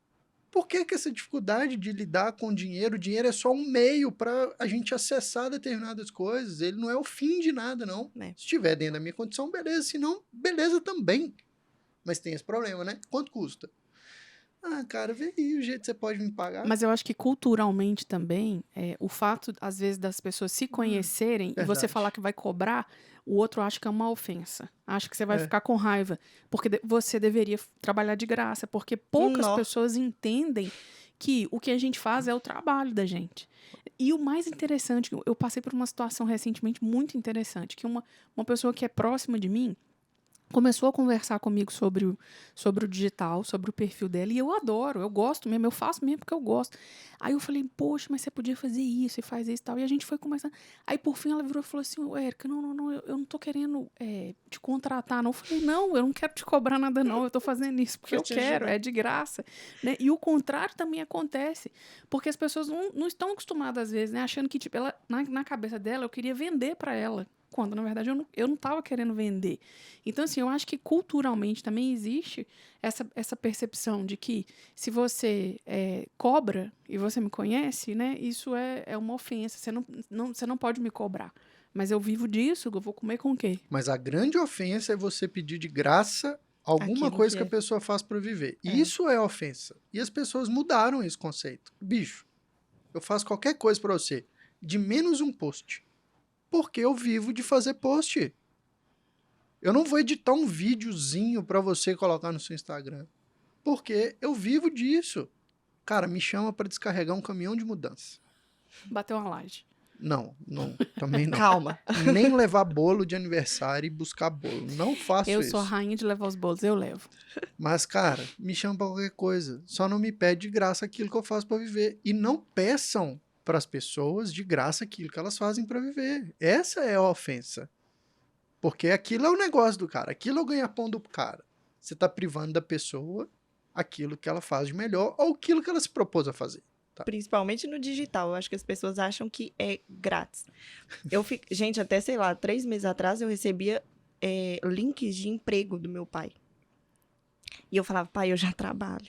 Por que essa dificuldade de lidar com dinheiro? O dinheiro é só um meio para a gente acessar determinadas coisas. Ele não é o fim de nada, não. É. Se estiver dentro da minha condição, beleza. Se não, beleza também. Mas tem esse problema, né? Quanto custa? Ah, cara, vê aí o jeito que você pode me pagar. Mas eu acho que culturalmente também, o fato, às vezes, das pessoas se conhecerem e você verdade. falar que vai cobrar, o outro acha que é uma ofensa. Acha que você vai É. ficar com raiva. Porque você deveria trabalhar de graça. Porque poucas Nó. pessoas entendem que o que a gente faz é o trabalho da gente. E o mais interessante, eu passei por uma situação recentemente muito interessante, que uma pessoa que é próxima de mim começou a conversar comigo sobre o digital, sobre o perfil dela, e eu adoro, eu gosto mesmo, eu faço mesmo porque eu gosto. Aí eu falei, poxa, mas você podia fazer isso e faz isso e tal, e a gente foi conversando. Aí por fim ela virou e falou assim, Érica, não, eu não tô querendo te contratar, não. Eu falei, não, eu não quero te cobrar nada não, eu tô fazendo isso porque eu te quero, ajudar. é de graça. Né? E o contrário também acontece, porque as pessoas não estão acostumadas às vezes, né, achando que tipo, ela, na cabeça dela eu queria vender para ela. Quando, na verdade, eu não estava querendo vender. Então, assim, eu acho que culturalmente também existe essa percepção de que se você cobra e você me conhece, né, isso é uma ofensa. Você não pode me cobrar. Mas eu vivo disso, eu vou comer com o quê? Mas a grande ofensa é você pedir de graça alguma Aquilo coisa que que a é. pessoa faz para viver. É. Isso é ofensa. E as pessoas mudaram esse conceito. Bicho, eu faço qualquer coisa para você, de menos um post. Porque eu vivo de fazer post. Eu não vou editar um videozinho para você colocar no seu Instagram. Porque eu vivo disso. Cara, me chama para descarregar um caminhão de mudança. Bateu uma laje. Não, também não. Calma. Nem levar bolo de aniversário e buscar bolo. Não faço Eu isso. sou a rainha de levar os bolos, eu levo. Mas, cara, me chama pra qualquer coisa. Só não me pede de graça aquilo que eu faço pra viver. E não peçam pras pessoas de graça aquilo que elas fazem pra viver. Essa é a ofensa. Porque aquilo é o negócio do cara. Aquilo é o ganha-pão do cara. Você tá privando da pessoa aquilo que ela faz de melhor ou aquilo que ela se propôs a fazer. Principalmente no digital. Eu acho que as pessoas acham que é grátis. Gente, até, sei lá, 3 meses atrás eu recebia links de emprego do meu pai. E eu falava, pai, eu já trabalho.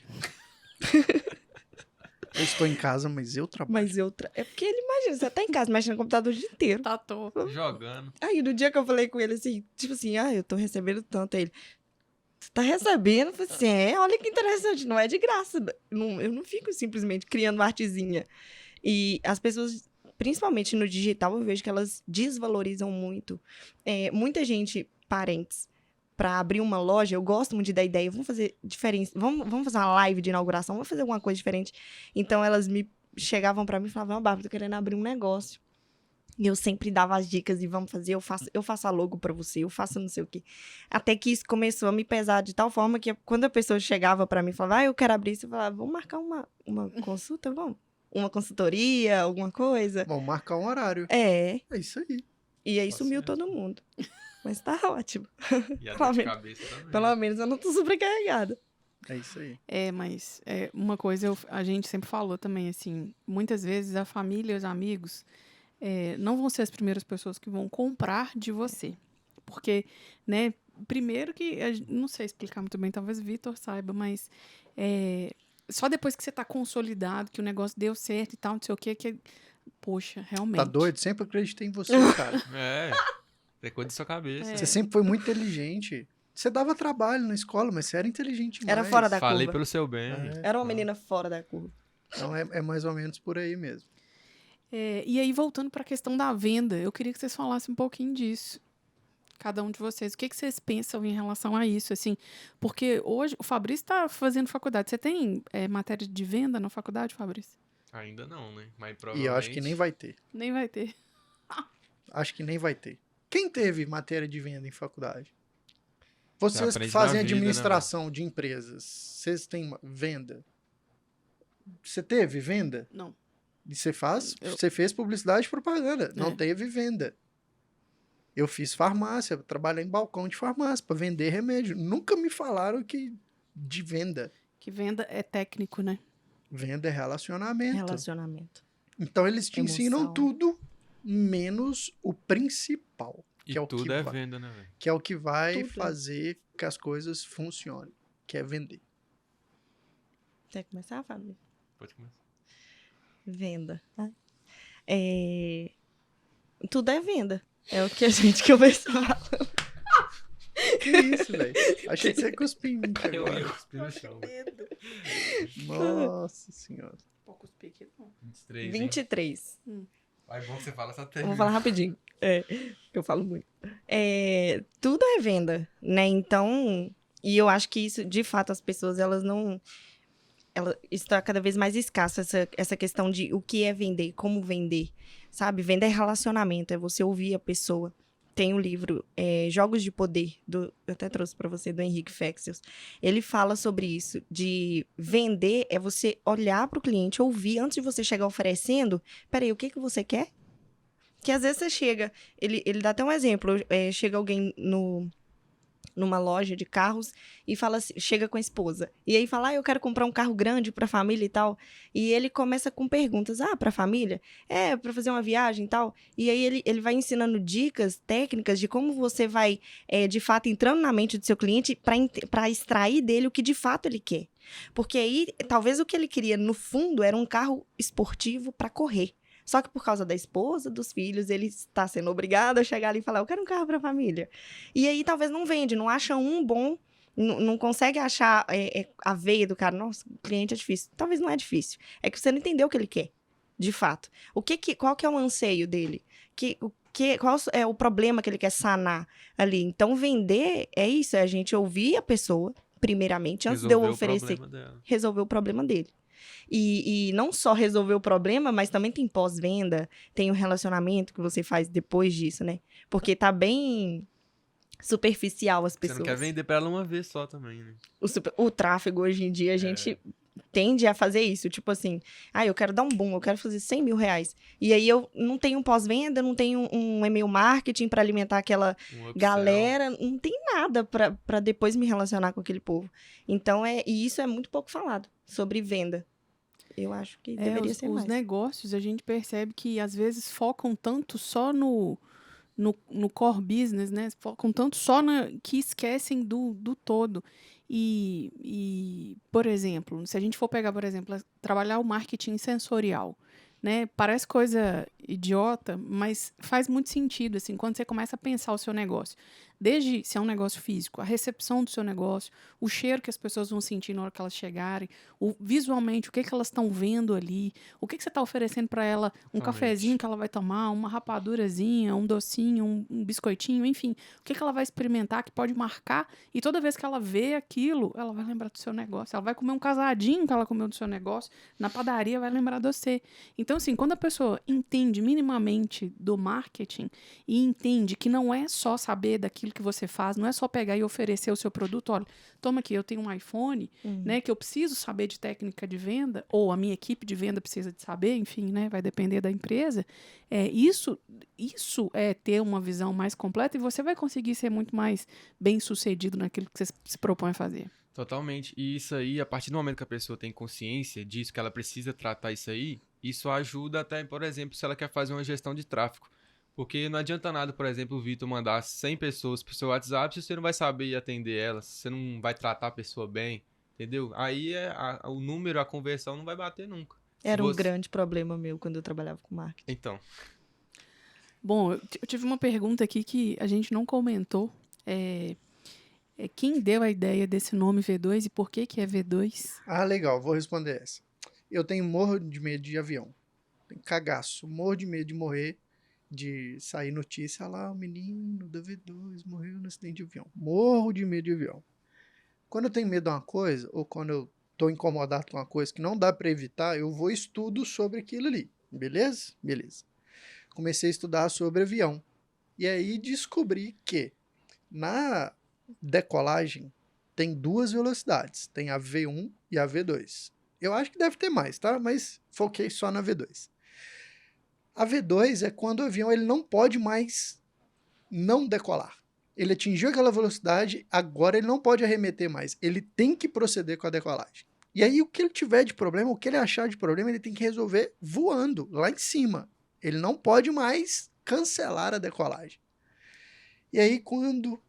Eu estou em casa, mas eu trabalho. Mas é porque ele imagina, você tá em casa, mexendo no computador o dia inteiro. Tá à toa. Jogando. Aí, no dia que eu falei com ele assim, tipo assim, eu tô recebendo tanto. Aí ele, você tá recebendo? Eu falei assim, olha que interessante, não é de graça. Eu não fico simplesmente criando uma artezinha. E as pessoas, principalmente no digital, eu vejo que elas desvalorizam muito. Muita gente, parentes, pra abrir uma loja, eu gosto muito da ideia, vamos fazer diferença, vamos fazer uma live de inauguração, vamos fazer alguma coisa diferente. Então, elas chegavam pra mim e falavam, Bárbara, tô querendo abrir um negócio. E eu sempre dava as dicas e vamos fazer, eu faço a logo pra você, eu faço não sei o quê. Até que isso começou a me pesar de tal forma que quando a pessoa chegava pra mim e falava, eu quero abrir isso, eu falava, vamos marcar uma consulta, vamos? Uma consultoria, alguma coisa? Vamos marcar um horário. É isso aí. E aí Tá sumiu certo. todo mundo. Mas tá ótimo. E a Pelo dor de menos- cabeça também. Pelo menos eu não tô sobrecarregada. É isso aí. Mas uma coisa a gente sempre falou também, assim, muitas vezes a família e os amigos não vão ser as primeiras pessoas que vão comprar de você. Porque, né, primeiro que, não sei explicar muito bem, talvez o Vitor saiba, mas só depois que você tá consolidado, que o negócio deu certo e tal, não sei o quê, que, poxa, realmente. Tá doido? Sempre acreditei em você, cara. É coisa da sua cabeça. Você sempre foi muito inteligente. Você dava trabalho na escola, mas você era inteligente demais. Era fora da Falei curva. pelo seu bem. É. Era uma menina fora da curva. Então é mais ou menos por aí mesmo. E aí, voltando para a questão da venda, eu queria que vocês falassem um pouquinho disso. Cada um de vocês. O que vocês pensam em relação a isso? Assim, porque hoje o Fabrício está fazendo faculdade. Você tem matéria de venda na faculdade, Fabrício? Ainda não, né? Mas E provavelmente... eu acho que nem vai ter. Nem vai ter. Acho que nem vai ter. Quem teve matéria de venda em faculdade? Você Vocês que aprende fazem na vida, né, administração de empresas, vocês têm venda? Você teve venda? Não. E você fez publicidade e propaganda. Não teve venda. Eu fiz farmácia, trabalhei em balcão de farmácia para vender remédio. Nunca me falaram de venda. Que venda é técnico, né? Venda é relacionamento. Relacionamento. Então eles te ensinam Emoção. tudo, menos o principal. E Que é o tudo que é vai, venda, né, velho? que é o que vai Tudo. fazer que as coisas funcionem, que é vender. Quer começar, Fábio? Pode começar. Venda. Tudo é venda. É o que a gente começou a falar. Que isso, velho? Achei que você ia cuspir em mim Eu agora. ia cuspir no chão, velho. Nossa senhora. Vou cuspir aqui, não. 23, hein? 23. É bom que você fala essa Eu vou técnica. falar rapidinho. Eu falo muito. Tudo é venda, né? Então, e eu acho que isso, de fato, as pessoas, elas não... está cada vez mais escasso, essa questão de o que é vender, como vender, sabe? Vender é relacionamento, é você ouvir a pessoa. Tem um livro, Jogos de Poder, eu até trouxe para você, do Henrique Fexels. Ele fala sobre isso, de vender é você olhar para o cliente, ouvir, antes de você chegar oferecendo, peraí, o que você quer? Que às vezes você chega, ele dá até um exemplo, chega alguém numa loja de carros e fala assim, chega com a esposa. E aí fala, eu quero comprar um carro grande pra família e tal. E ele começa com perguntas, pra família? Pra fazer uma viagem e tal. E aí ele vai ensinando dicas, técnicas de como você vai, de fato, entrando na mente do seu cliente pra extrair dele o que de fato ele quer. Porque aí, talvez o que ele queria, no fundo, era um carro esportivo pra correr. Só que por causa da esposa, dos filhos, ele está sendo obrigado a chegar ali e falar, eu quero um carro para a família. E aí talvez não vende, não acha um bom, não consegue achar a veia do cara. Nossa, o cliente é difícil. Talvez não é difícil. É que você não entendeu o que ele quer, de fato. Qual que é o anseio dele? Qual é o problema que ele quer sanar ali? Então, vender é isso, é a gente ouvir a pessoa, primeiramente, antes de eu oferecer, resolver o problema dele. E não só resolver o problema, mas também tem pós-venda, tem o relacionamento que você faz depois disso, né? Porque tá bem superficial as pessoas. Você não quer vender pra ela uma vez só também, né? O tráfego, hoje em dia, a gente tende a fazer isso. Tipo assim, eu quero dar um boom, eu quero fazer 100 mil reais. E aí eu não tenho um pós-venda, não tenho um e-mail marketing para alimentar aquela galera, não tem nada para depois me relacionar com aquele povo. Então, e isso é muito pouco falado sobre venda. Eu acho que deveria ser mais. Os negócios, a gente percebe que às vezes focam tanto só no core business, né? Focam tanto só que esquecem do todo. E, por exemplo, se a gente for pegar, por exemplo, trabalhar o marketing sensorial, né? Parece coisa idiota, mas faz muito sentido, assim, quando você começa a pensar o seu negócio. Desde se é um negócio físico, a recepção do seu negócio, o cheiro que as pessoas vão sentir na hora que elas chegarem, visualmente, o que elas estão vendo ali, o que você está oferecendo para ela, um cafezinho que ela vai tomar, uma rapadurazinha, um docinho, um biscoitinho, enfim, o que ela vai experimentar que pode marcar, e toda vez que ela vê aquilo, ela vai lembrar do seu negócio, ela vai comer um casadinho que ela comeu do seu negócio, na padaria vai lembrar de você. Então, assim, quando a pessoa entende minimamente do marketing e entende que não é só saber daquilo que você faz, não é só pegar e oferecer o seu produto, olha, toma aqui, eu tenho um iPhone, né, que eu preciso saber de técnica de venda, ou a minha equipe de venda precisa de saber, enfim, né, vai depender da empresa. Isso é ter uma visão mais completa e você vai conseguir ser muito mais bem-sucedido naquilo que você se propõe a fazer. Totalmente. E isso aí, a partir do momento que a pessoa tem consciência disso, que ela precisa tratar isso aí, isso ajuda até, por exemplo, se ela quer fazer uma gestão de tráfego. Porque não adianta nada, por exemplo, o Vitor mandar 100 pessoas pro seu WhatsApp se você não vai saber atender elas, se você não vai tratar a pessoa bem, entendeu? Aí o número, a conversão não vai bater nunca. Era um grande problema meu quando eu trabalhava com marketing. Então. Bom, eu tive uma pergunta aqui que a gente não comentou. Quem deu a ideia desse nome V2 e por que é V2? Legal, vou responder essa. Eu tenho morro de medo de avião. Tenho cagaço. Morro de medo de morrer, de sair notícia lá, o menino da V2 morreu no acidente de avião. Morro de medo de avião. Quando eu tenho medo de uma coisa, ou quando eu tô incomodado com uma coisa que não dá para evitar, eu vou e estudo sobre aquilo ali. Beleza? Beleza. Comecei a estudar sobre avião. E aí descobri que na decolagem tem duas velocidades. Tem a V1 e a V2. Eu acho que deve ter mais, tá? Mas foquei só na V2. A V2 é quando o avião ele não pode mais não decolar. Ele atingiu aquela velocidade, agora ele não pode arremeter mais. Ele tem que proceder com a decolagem. E aí o que ele tiver de problema, o que ele achar de problema, ele tem que resolver voando, lá em cima. Ele não pode mais cancelar a decolagem. E aí quando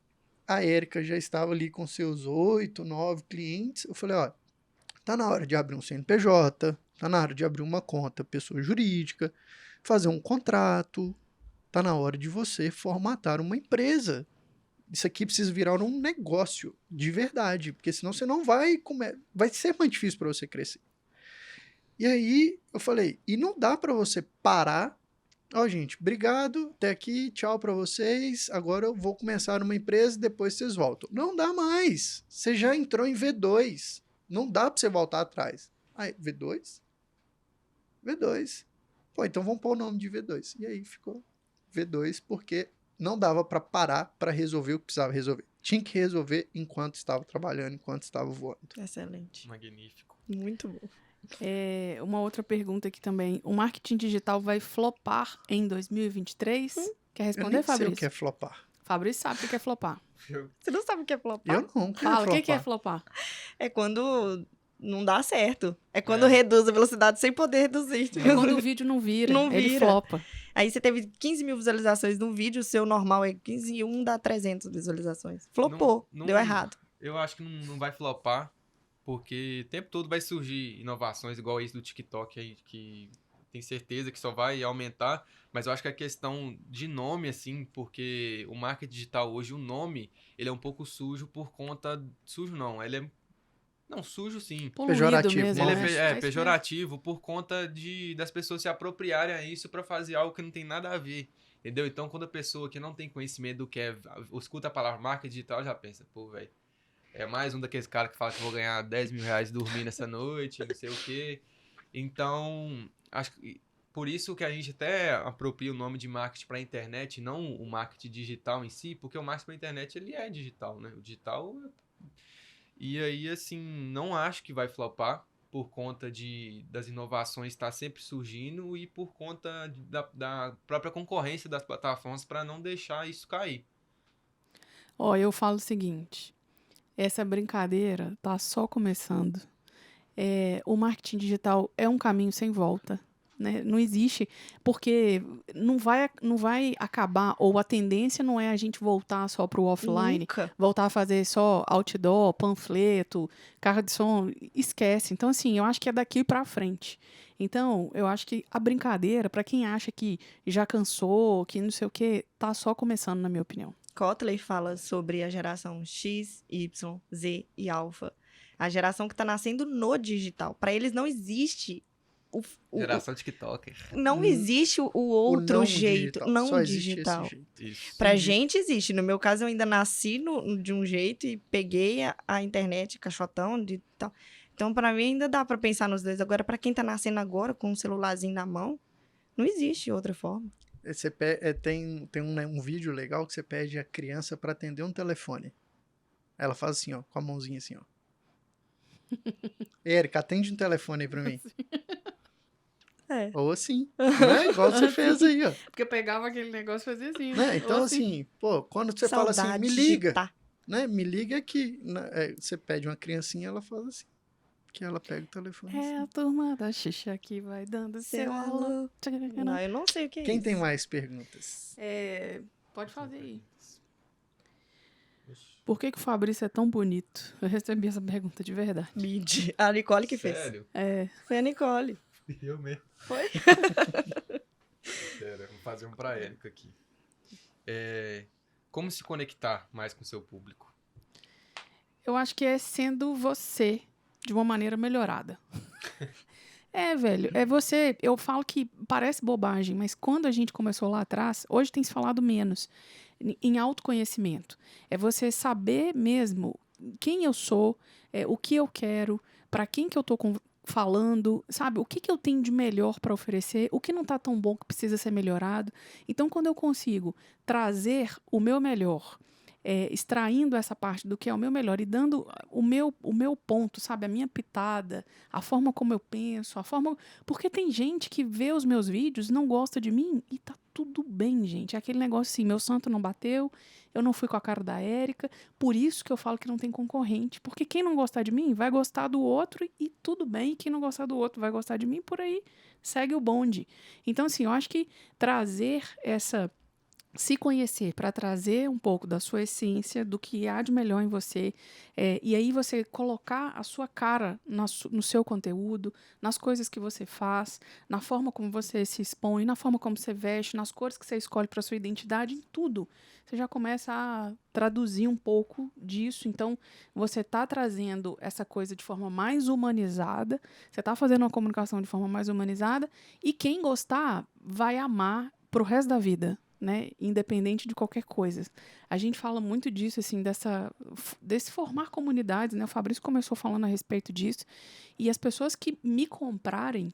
a Érica já estava ali com seus 8, 9 clientes, eu falei, ó, tá na hora de abrir um CNPJ, tá na hora de abrir uma conta pessoa jurídica, fazer um contrato, tá na hora de você formatar uma empresa. Isso aqui precisa virar um negócio de verdade, porque senão você não vai vai ser muito difícil para você crescer. E aí eu falei, e não dá para você parar. Ó, gente, obrigado, até aqui, tchau para vocês. Agora eu vou começar uma empresa, depois vocês voltam. Não dá mais. Você já entrou em V2. Não dá para você voltar atrás. Aí, V2? V2. Pô, então vamos pôr o nome de V2. E aí ficou V2, porque não dava para parar para resolver o que precisava resolver. Tinha que resolver enquanto estava trabalhando, enquanto estava voando. Excelente. Magnífico. Muito bom. Uma outra pergunta aqui também. O marketing digital vai flopar em 2023? Quer Eu responder, nem sei Fabrício? o que é flopar. Fabrício sabe o que é flopar. Você não sabe o que é flopar? Eu não. O que Fala, o é que é flopar? flopar? É quando não dá certo. É quando reduz a velocidade sem poder reduzir. É quando o vídeo não vira, Não ele vira. flopa. Aí você teve 15 mil visualizações num vídeo, o seu normal é 15 e um dá 300 visualizações. Flopou, Não- deu errado. Eu acho que não vai flopar, porque o tempo todo vai surgir inovações igual esse do TikTok aí, que tem certeza que só vai aumentar, mas eu acho que a questão de nome, assim, porque o marketing digital hoje, o nome, ele é um pouco sujo por conta... Sujo não, ele é... Não, sujo sim. Poluído Pejorativo, mesmo, Ele né? é, isso mesmo. pejorativo por conta das pessoas se apropriarem a isso pra fazer algo que não tem nada a ver. Entendeu? Então, quando a pessoa que não tem conhecimento do que é, escuta a palavra marketing digital, já pensa, pô, velho, é mais um daqueles caras que fala que vou ganhar 10 mil reais dormindo essa noite, não sei o quê. Então, acho que por isso que a gente até apropria o nome de marketing para a internet, não o marketing digital em si, porque o marketing para a internet ele é digital, né? O digital. E aí, assim, não acho que vai flopar por conta das inovações estar sempre surgindo e por conta da própria concorrência das plataformas para não deixar isso cair. Ó, eu falo o seguinte, essa brincadeira tá só começando. O marketing digital é um caminho sem volta, né? Não existe, porque não vai acabar, ou a tendência não é a gente voltar só para o offline, Nunca. voltar a fazer só outdoor, panfleto, carro de som, esquece. Então, assim, eu acho que é daqui para frente. Então, eu acho que a brincadeira, para quem acha que já cansou, que não sei o quê, tá só começando, na minha opinião. Kotler fala sobre a geração X, Y, Z e Alpha. A geração que está nascendo no digital. Para eles não existe Geração TikToker. não existe o outro não jeito, digital. não Só existe digital. esse jeito. Isso. Pra gente existe. No meu caso, eu ainda nasci de um jeito e peguei a internet, caixotão de tal. Então, pra mim, ainda dá pra pensar nos dois. Agora, pra quem tá nascendo agora, com um celularzinho na mão, não existe outra forma. Você tem um vídeo legal que você pede a criança para atender um telefone. Ela faz assim, ó, com a mãozinha assim, ó. Érica, atende um telefone aí pra mim. É. Ou assim, né? Igual você fez aí, ó. Porque eu pegava aquele negócio e fazia assim, Né? Então, assim, pô, quando você fala assim, me liga, né? Me liga aqui. Né? Você pede uma criancinha, ela faz assim. Que ela pega o telefone. É a turma da Xixa que vai dando seu alô. Não, eu não sei o que é Quem isso. tem mais perguntas? Pode fazer aí. Por que o Fabrício é tão bonito? Eu recebi essa pergunta de verdade. Mid. A Nicole que fez. Sério? Foi a Nicole. Eu mesmo. Foi? Pera, vou fazer um pra Érica aqui. Como se conectar mais com o seu público? Eu acho que é sendo você de uma maneira melhorada. Velho, eu falo que parece bobagem, mas quando a gente começou lá atrás, hoje tem se falado menos, em autoconhecimento. É você saber mesmo quem eu sou, o que eu quero, para quem que eu tô falando, sabe? O que que eu tenho de melhor para oferecer, o que não tá tão bom que precisa ser melhorado. Então, quando eu consigo trazer o meu melhor, extraindo essa parte do que é o meu melhor e dando o meu ponto, sabe? A minha pitada, a forma como eu penso, a forma... Porque tem gente que vê os meus vídeos, não gosta de mim e tá tudo bem, gente. É aquele negócio assim, meu santo não bateu, eu não fui com a cara da Érica, por isso que eu falo que não tem concorrente. Porque quem não gostar de mim vai gostar do outro e tudo bem. E quem não gostar do outro vai gostar de mim, por aí segue o bonde. Então, assim, eu acho que trazer se conhecer para trazer um pouco da sua essência, do que há de melhor em você, e aí você colocar a sua cara no seu conteúdo, nas coisas que você faz, na forma como você se expõe, na forma como você veste, nas cores que você escolhe para sua identidade, em tudo. Você já começa a traduzir um pouco disso. Então, você está trazendo essa coisa de forma mais humanizada, você está fazendo uma comunicação de forma mais humanizada, e quem gostar vai amar pro resto da vida, né? Independente de qualquer coisa. A gente fala muito disso, assim, desse formar comunidades, né? O Fabrício começou falando a respeito disso, e as pessoas que me comprarem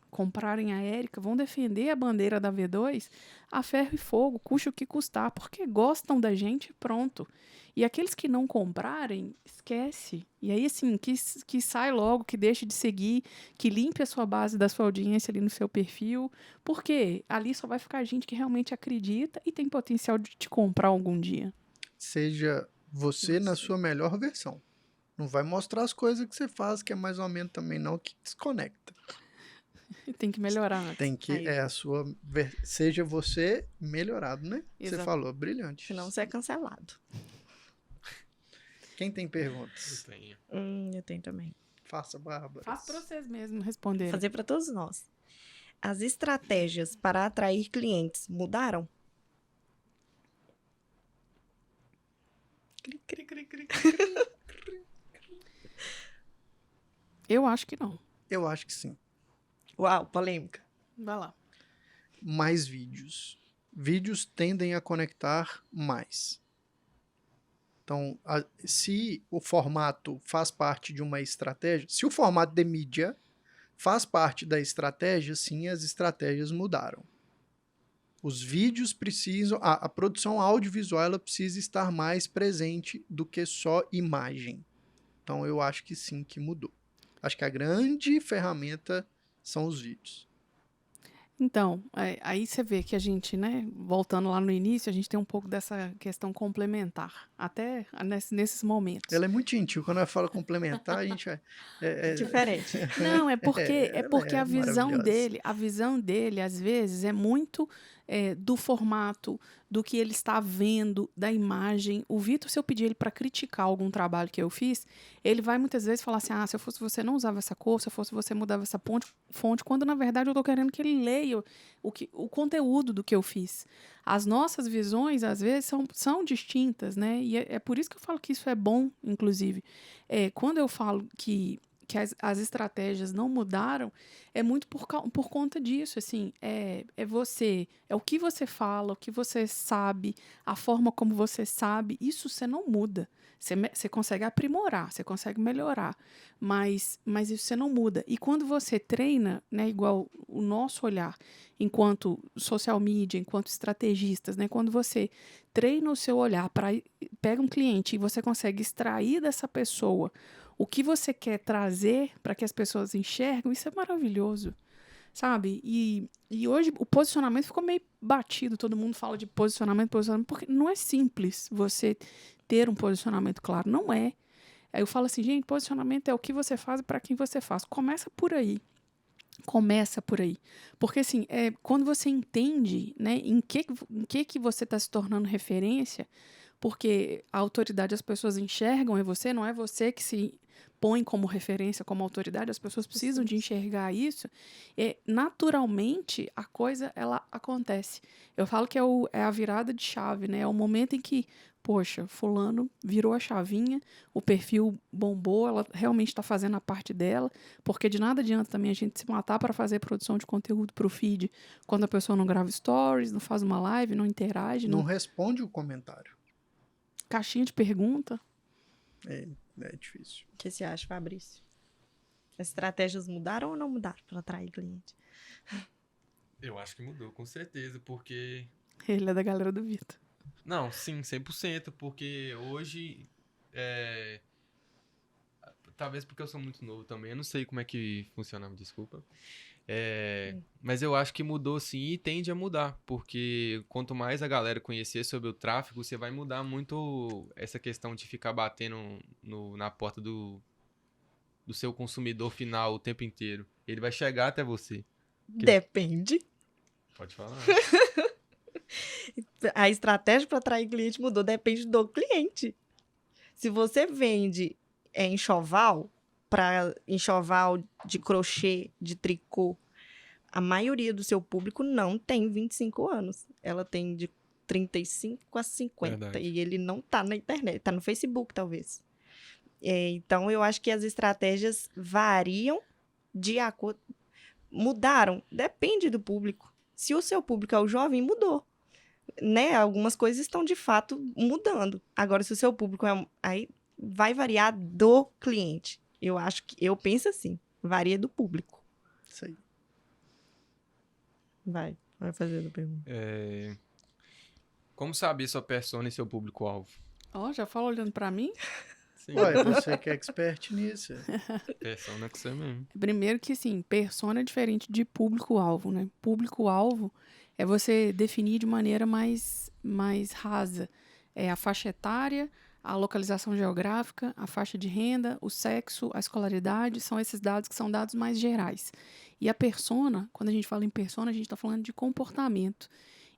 a Érica, vão defender a bandeira da V2 a ferro e fogo, custe o que custar, porque gostam da gente, pronto. E aqueles que não comprarem, esquece. E aí, assim, que sai logo, que deixe de seguir, que limpe a sua base da sua audiência ali no seu perfil, porque ali só vai ficar gente que realmente acredita e tem potencial de te comprar algum dia. Seja você na sua melhor versão. Não vai mostrar as coisas que você faz, que é mais ou menos também não, que desconecta. Tem que melhorar antes. Tem que, seja você melhorado, né? Exato. Você falou, brilhante. Senão você é cancelado. Quem tem perguntas? Eu tenho. Eu tenho também. Faça, Bárbara. Faz para vocês mesmos responderem. Vou fazer para todos nós. As estratégias para atrair clientes mudaram? Eu acho que não. Eu acho que sim. Uau, polêmica. Vai lá. Mais vídeos. Vídeos tendem a conectar mais. Então, se o formato faz parte de uma estratégia, se o formato de mídia faz parte da estratégia, sim, as estratégias mudaram. Os vídeos precisam, a produção audiovisual, ela precisa estar mais presente do que só imagem. Então, eu acho que sim, que mudou. Acho que a grande ferramenta são os vídeos. Então, aí você vê que a gente, né, voltando lá no início, a gente tem um pouco dessa questão complementar, até nesses momentos. Ela é muito gentil, quando ela fala complementar, a gente Diferente. Não, é porque a visão maravilhosa. dele, às vezes, é muito do formato, do que ele está vendo, da imagem. O Vitor, se eu pedir ele para criticar algum trabalho que eu fiz, ele vai muitas vezes falar assim, se eu fosse você não usava essa cor, se eu fosse você mudava essa fonte, quando na verdade eu estou querendo que ele leia o conteúdo do que eu fiz. As nossas visões, às vezes, são distintas, né? E é por isso que eu falo que isso é bom, inclusive. Quando eu falo que as estratégias não mudaram, é muito por conta disso, assim, é o que você fala, o que você sabe, a forma como você sabe, isso você não muda. Você consegue aprimorar, você consegue melhorar, mas isso você não muda. E quando você treina, né, igual o nosso olhar, enquanto social media, enquanto estrategistas, né, quando você treina o seu olhar, pega um cliente e você consegue extrair dessa pessoa o que você quer trazer para que as pessoas enxergam, isso é maravilhoso, sabe? E hoje o posicionamento ficou meio batido, todo mundo fala de posicionamento, porque não é simples você ter um posicionamento claro, não é. Aí eu falo assim, gente, posicionamento é o que você faz e para quem você faz. Começa por aí. Porque, assim, quando você entende, né, em que você está se tornando referência, porque a autoridade as pessoas enxergam em você, não é você que se põe como referência, como autoridade, as pessoas precisam de enxergar isso, naturalmente a coisa ela acontece. Eu falo que é a virada de chave, né? É o momento em que, poxa, fulano virou a chavinha, o perfil bombou, ela realmente está fazendo a parte dela, porque de nada adianta também a gente se matar para fazer produção de conteúdo para o feed quando a pessoa não grava stories, não faz uma live, não interage, Não responde o comentário. caixinha de pergunta. É difícil. O que você acha, Fabrício? As estratégias mudaram ou não mudaram para atrair cliente? Eu acho que mudou, com certeza, porque... Ele é da galera do Vitor. Não, sim, 100%, porque hoje, talvez porque eu sou muito novo também, eu não sei como é que funciona, me desculpa. Mas eu acho que mudou sim e tende a mudar, porque quanto mais a galera conhecer sobre o tráfego, você vai mudar muito essa questão de ficar batendo na porta do seu consumidor final o tempo inteiro. Ele vai chegar até você. Depende. Pode falar. A estratégia para atrair cliente mudou, depende do cliente. Se você vende enxoval de crochê, de tricô, a maioria do seu público não tem 25 anos. Ela tem de 35 a 50. Verdade. E ele não tá na internet, tá no Facebook, talvez. Então, eu acho que as estratégias variam de acordo... Mudaram. Depende do público. Se o seu público é o jovem, mudou. Né? Algumas coisas estão, de fato, mudando. Agora, se o seu público é... Aí vai variar do cliente. Eu penso assim. Varia do público. Isso aí. Vai fazer a pergunta. Como saber sua persona e seu público-alvo? Ó, já fala olhando pra mim? Sim, Ué, você que é expert nisso. persona que você mesmo. Primeiro que, sim, persona é diferente de público-alvo, né? Público-alvo é você definir de maneira mais rasa. É a faixa etária, a localização geográfica, a faixa de renda, o sexo, a escolaridade, são esses dados que são dados mais gerais. E a persona, quando a gente fala em persona, a gente está falando de comportamento.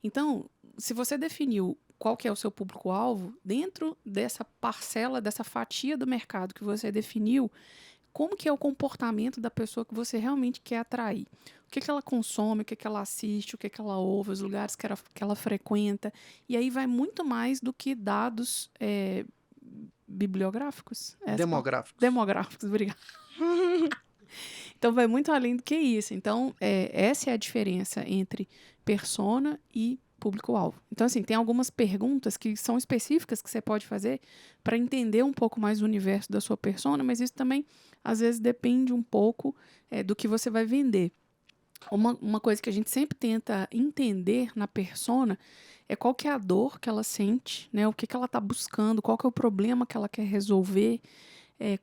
Então, se você definiu qual que é o seu público-alvo, dentro dessa parcela, dessa fatia do mercado que você definiu, como que é o comportamento da pessoa que você realmente quer atrair? O que ela consome, o que ela assiste, o que ela ouve, os lugares que ela frequenta. E aí vai muito mais do que dados bibliográficos? Demográficos. Demográficos, obrigada. Então vai muito além do que isso. Então, essa é a diferença entre persona e público-alvo. Então, assim, tem algumas perguntas que são específicas que você pode fazer para entender um pouco mais o universo da sua persona, mas isso também, às vezes, depende um pouco do que você vai vender. Uma coisa que a gente sempre tenta entender na persona é qual que é a dor que ela sente, né? O que ela está buscando, qual que é o problema que ela quer resolver,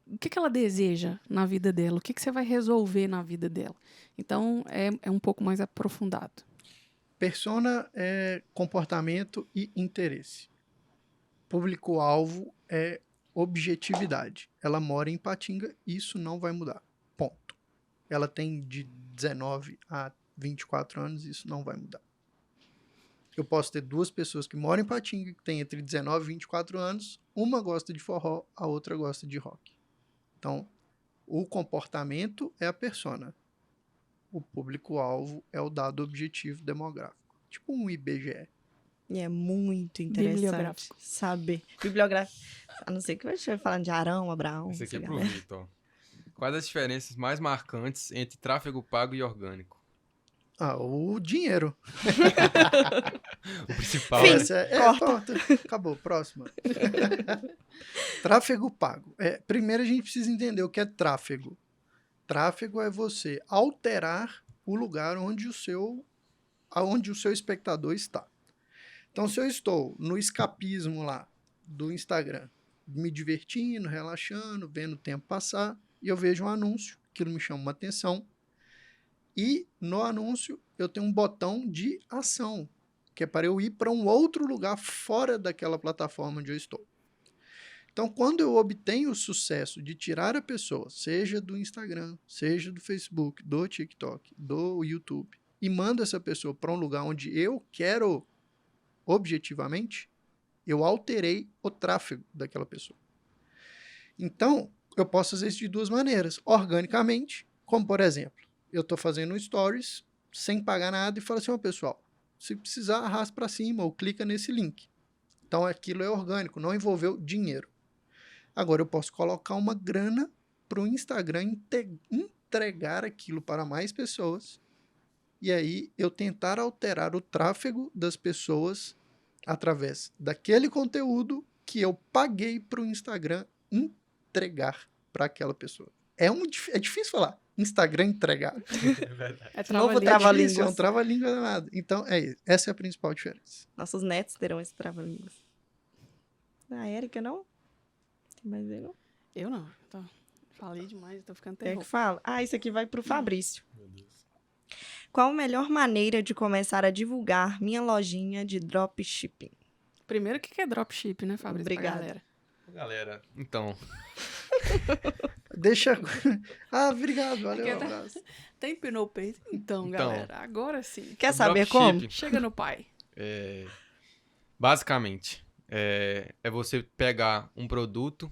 o que ela deseja na vida dela, o que você vai resolver na vida dela. Então, é um pouco mais aprofundado. Persona é comportamento e interesse. Público-alvo é objetividade. Ela mora em Ipatinga, isso não vai mudar. Ponto. Ela tem de 19 a 24 anos, isso não vai mudar. Eu posso ter duas pessoas que moram em Ipatinga, que têm entre 19 e 24 anos, uma gosta de forró, a outra gosta de rock. Então, o comportamento é a persona. O público-alvo é o dado objetivo demográfico. Tipo um IBGE. E é muito interessante Bibliográfico. saber. Bibliográfico. A não ser que eu estiver falando de Arão, Abraão. Esse aqui é sei pro lá. Vitor. Quais as diferenças mais marcantes entre tráfego pago e orgânico? O dinheiro. O principal, Fim. né? Essa corta. Acabou, próxima. Tráfego pago. Primeiro a gente precisa entender o que é tráfego. Tráfego é você alterar o lugar onde o seu espectador está. Então, se eu estou no escapismo lá do Instagram, me divertindo, relaxando, vendo o tempo passar, e eu vejo um anúncio, aquilo me chama uma atenção, e no anúncio eu tenho um botão de ação, que é para eu ir para um outro lugar fora daquela plataforma onde eu estou. Então, quando eu obtenho o sucesso de tirar a pessoa, seja do Instagram, seja do Facebook, do TikTok, do YouTube, e mando essa pessoa para um lugar onde eu quero objetivamente, eu alterei o tráfego daquela pessoa. Então, eu posso fazer isso de duas maneiras. Organicamente, como por exemplo, eu estou fazendo um stories sem pagar nada e falo assim, ó, pessoal, se precisar, arrasta para cima ou clica nesse link. Então, aquilo é orgânico, não envolveu dinheiro. Agora, eu posso colocar uma grana para o Instagram entregar aquilo para mais pessoas e aí eu tentar alterar o tráfego das pessoas através daquele conteúdo que eu paguei para o Instagram entregar para aquela pessoa. É difícil falar. Instagram entregar. É verdade. É Novo trava-língua. trava-língua. Difícil, é um trava-língua danado. Então, essa é a principal diferença. Nossos netos terão esse trava-línguas. A Érica, não? Tem mais aí, não? Eu não. Falei demais, tô ficando Quer que terror. fala? Ah, isso aqui vai pro Fabrício. Meu Deus. Qual a melhor maneira de começar a divulgar minha lojinha de dropshipping? Primeiro, o que é dropship, né, Fabrício? Pra Obrigada. galera. Galera, então, Deixa. Ah, obrigado, valeu, Aqui um tá- abraço. Tem pinou peito? Então, galera, agora sim. Quer o saber dropship, como? Chega no pai. basicamente, é você pegar um produto,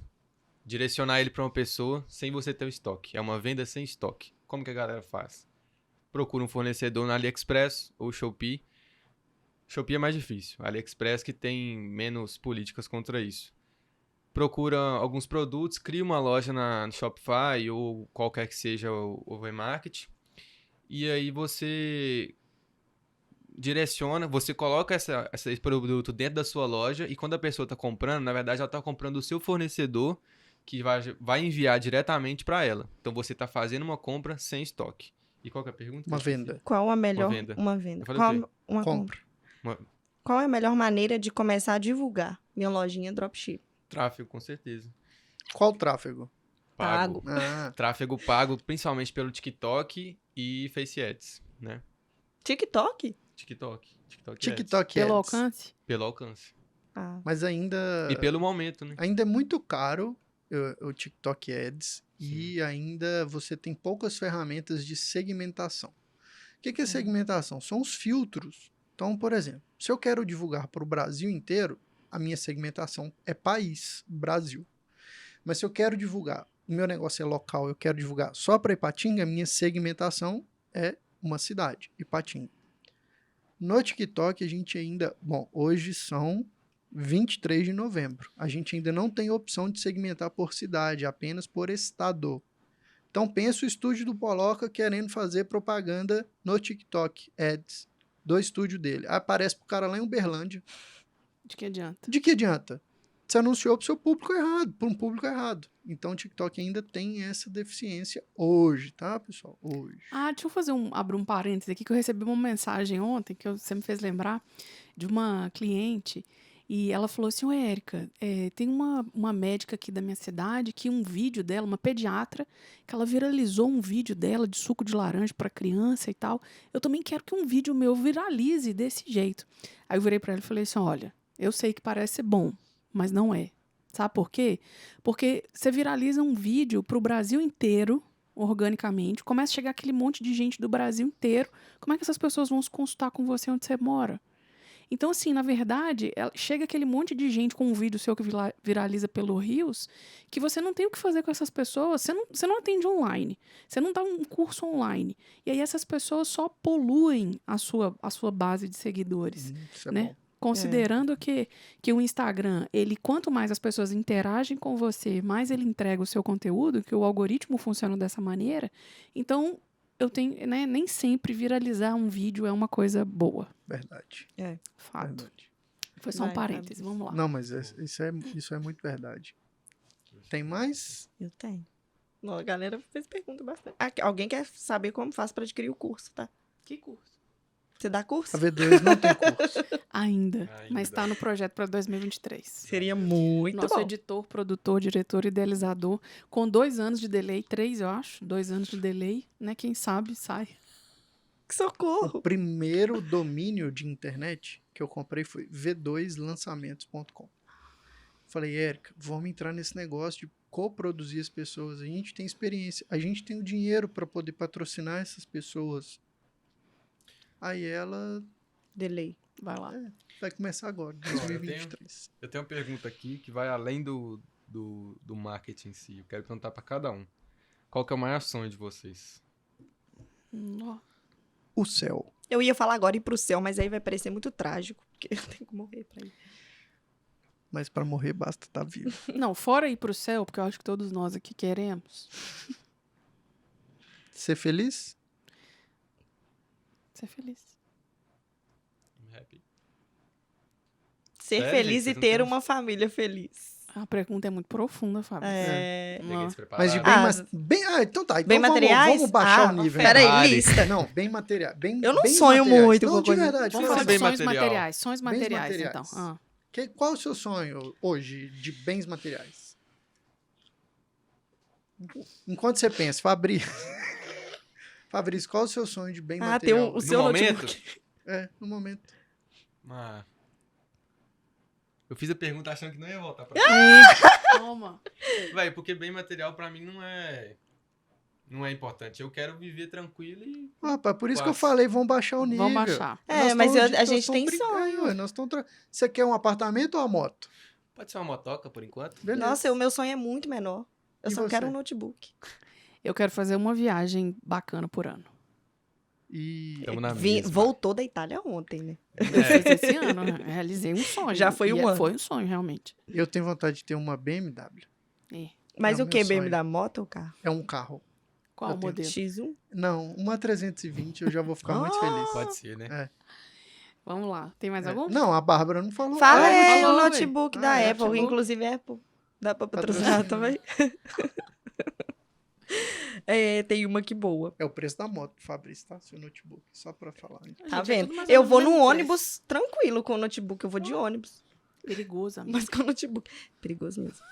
direcionar ele para uma pessoa sem você ter o estoque. É uma venda sem estoque. Como que a galera faz? Procura um fornecedor no AliExpress ou Shopee. Shopee é mais difícil. AliExpress que tem menos políticas contra isso. Procura alguns produtos, cria uma loja no Shopify ou qualquer que seja o e-market. E aí você direciona, você coloca esse produto dentro da sua loja e quando a pessoa está comprando, na verdade ela está comprando do seu fornecedor que vai enviar diretamente para ela. Então você está fazendo uma compra sem estoque. E qual que é a pergunta? Uma Eu esqueci. venda. Qual a melhor... venda. Uma venda. Eu falei o quê? Uma Compra. compra. Qual é a melhor maneira de começar a divulgar minha lojinha dropship? Tráfego, com certeza. Qual o tráfego? Pago. Ah, Tráfego pago, principalmente pelo TikTok e Face Ads, né? TikTok? TikTok Ads. TikTok Pelo Ads. alcance. Pelo alcance. Ah, Mas ainda, E pelo momento, né? ainda é muito caro o TikTok Ads e ainda você tem poucas ferramentas de segmentação. O que é segmentação? São os filtros. Então, por exemplo, se eu quero divulgar para o Brasil inteiro, a minha segmentação é país, Brasil. Mas se eu quero divulgar, o meu negócio é local, eu quero divulgar só para Ipatinga, a minha segmentação é uma cidade, Ipatinga. No TikTok, a gente ainda... Bom, hoje são 23 de novembro. A gente ainda não tem opção de segmentar por cidade, apenas por estado. Então, pensa o estúdio do Poloca querendo fazer propaganda no TikTok Ads do estúdio dele. Aparece pro cara lá em Uberlândia. De que adianta? De que adianta? Você anunciou pro seu público errado, para um público errado. Então, o TikTok ainda tem essa deficiência hoje, tá, pessoal? Hoje. Ah, deixa eu abrir um parênteses aqui, que eu recebi uma mensagem ontem, que você me fez lembrar, de uma cliente, e ela falou assim, ô Érica, tem uma médica aqui da minha cidade, que um vídeo dela, uma pediatra, que ela viralizou um vídeo dela de suco de laranja para criança e tal, eu também quero que um vídeo meu viralize desse jeito. Aí eu virei para ela e falei assim, olha, eu sei que parece ser bom, mas não é. Sabe por quê? Porque você viraliza um vídeo pro Brasil inteiro, organicamente, começa a chegar aquele monte de gente do Brasil inteiro. Como é que essas pessoas vão se consultar com você onde você mora? Então, assim, na verdade, chega aquele monte de gente com um vídeo seu que viraliza pelo Rios, que você não tem o que fazer com essas pessoas, você não atende online, você não dá um curso online. E aí essas pessoas só poluem a sua base de seguidores, Isso é né? bom. Considerando que o Instagram, quanto mais as pessoas interagem com você, mais ele entrega o seu conteúdo, que o algoritmo funciona dessa maneira. Então, eu tenho, né, nem sempre viralizar um vídeo é uma coisa boa. Verdade. Fato. Verdade. Foi só um Vai, parêntese, vamos lá. Não, mas isso é muito verdade. Tem mais? eu tenho. Não, a galera fez pergunta bastante. Alguém quer saber como faz para adquirir o curso, tá? Que curso? Você dá curso? A V2 não tem curso. Ainda, Ainda. mas está no projeto para 2023. Seria muito Nosso bom. editor, produtor, diretor, idealizador, com 2 anos de delay, 3, eu acho, 2 anos de delay, né? Quem sabe sai. Que socorro! O primeiro domínio de internet que eu comprei foi v2lançamentos.com. Falei, Érica, vamos entrar nesse negócio de coproduzir as pessoas. A gente tem experiência, a gente tem o dinheiro para poder patrocinar essas pessoas. Aí ela Delay. Vai lá. vai começar agora, eu 2023. Eu tenho uma pergunta aqui que vai além do marketing em si. Eu quero perguntar pra cada um. Qual que é o maior sonho de vocês? Nó. O céu. Eu ia falar agora ir pro céu, mas aí vai parecer muito trágico, porque eu tenho que morrer pra ir. Mas pra morrer basta estar vivo. Não, fora ir pro céu, porque eu acho que todos nós aqui queremos Ser feliz? ser feliz. Happy. Ser Sério, feliz gente? e Vocês não ter têm uma família feliz. A pergunta é muito profunda, Fábio. É... Peguei Não. despreparado. Mas de bem, então tá. Então Bem materiais? vamos baixar o nível. Peraí, Ferrari. lista. Não, bem material. Eu não bem sonho materiais. muito Não, com de coisa- verdade. Vamos fala falar de bem sonhos material. materiais. Sonhos Bens materiais, materiais. então. Ah. Qual é o seu sonho hoje de bens materiais? Enquanto você pensa, Fabrício. Fabrício, qual é o seu sonho de bem Ah, tem material? o seu No momento? notebook. No momento. Ah, eu fiz a pergunta achando que não ia voltar pra Toma. Véi, porque bem material pra mim não é importante. Eu quero viver tranquilo e... Opa, por isso que eu Quase. falei, vamos baixar o nível. Vamos baixar. É, Nós mas tamo- a nós gente tamo tem brincando, sonho. ué, Você quer um apartamento ou uma moto? Pode ser uma motoca, por enquanto. Beleza. Nossa, o meu sonho é muito menor. Eu E só você? quero um notebook. Eu quero fazer uma viagem bacana por ano. E Tamo na Vim- mesma. voltou da Itália ontem, né? Eu fiz esse ano, realizei um sonho. Já foi um E ano. Foi um sonho, realmente. eu tenho vontade de ter uma BMW. É. Mas É o o que? meu sonho. BMW da moto ou carro? É um carro. Qual Eu o tenho modelo? X1? Não, uma 320 eu já vou ficar muito feliz. Pode ser, né? Vamos lá. Tem mais É. algum? Não, a Bárbara não falou. Fala Ah, aí, falou, o ué. notebook da Ah, Apple. notebook. Inclusive, Apple. Dá pra Patrocinar. patrocinar também? É, tem uma que boa. É o preço da moto, Fabrício, tá? Seu notebook. Só pra falar. Tá Gente, é vendo? tudo mais ou Eu menos vou o no mesmo ônibus tranquilo com o notebook. Eu vou de ônibus. Perigoso, amigo. Mas com o notebook. Perigoso mesmo.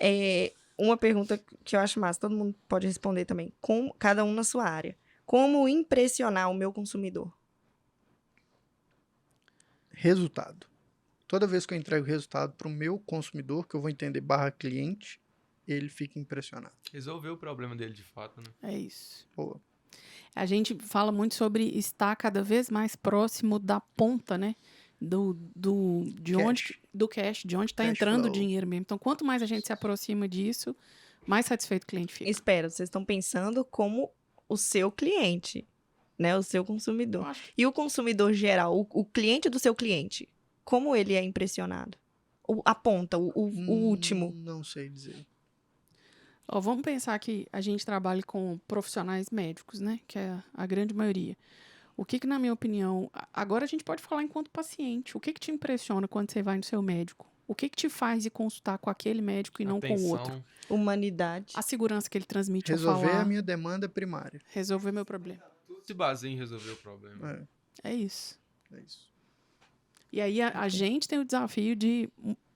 É, uma pergunta que eu acho massa. Todo mundo pode responder também. Com cada um na sua área. Como impressionar o meu consumidor? Resultado. Toda vez que eu entrego resultado pro meu consumidor, que eu vou entender /cliente, ele fica impressionado. Resolveu o problema dele de fato, né? É isso. Pô, A gente fala muito sobre estar cada vez mais próximo da ponta, né? Do cash, de onde está Cash entrando o flow. dinheiro mesmo. Então, quanto mais a gente se aproxima disso, mais satisfeito o cliente fica. Espera, vocês estão pensando como o seu cliente, né? O seu Eu consumidor. acho. E o consumidor geral, o cliente do seu cliente, como ele é impressionado? A ponta, o último. Não sei dizer. Ó, vamos pensar que a gente trabalha com profissionais médicos, né? Que é a grande maioria. O que, na minha opinião, agora a gente pode falar enquanto paciente. O que te impressiona quando você vai no seu médico? O que te faz ir consultar com aquele médico e não com o outro? Atenção. Humanidade. A segurança que ele transmite ao Resolver falar. a minha demanda primária. Resolver meu problema. Tudo se baseia em resolver o problema. É, É isso. é isso. E aí a gente tem o desafio de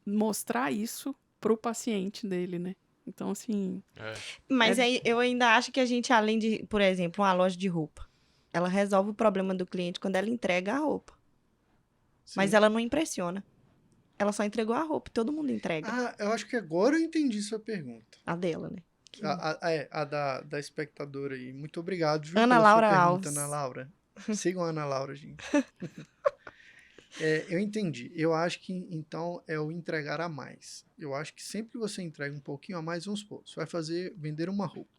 mostrar isso pro paciente dele, né? Então, assim, É. Mas aí eu ainda acho que a gente, além de, por exemplo, uma loja de roupa, ela resolve o problema do cliente quando ela entrega a roupa. Mas Sim. ela não impressiona. Ela só entregou a roupa, todo mundo entrega. Ah, eu acho que agora eu entendi sua pergunta. A dela, né? Que- A da espectadora aí. Muito obrigado, viu, Ana pela Laura sua pergunta, Alves. Ana Laura. Sigam a Ana Laura, gente. Eu entendi. Eu acho que, então, é o entregar a mais. Eu acho que sempre que você entrega um pouquinho a mais, vamos supor, você vai vender uma roupa.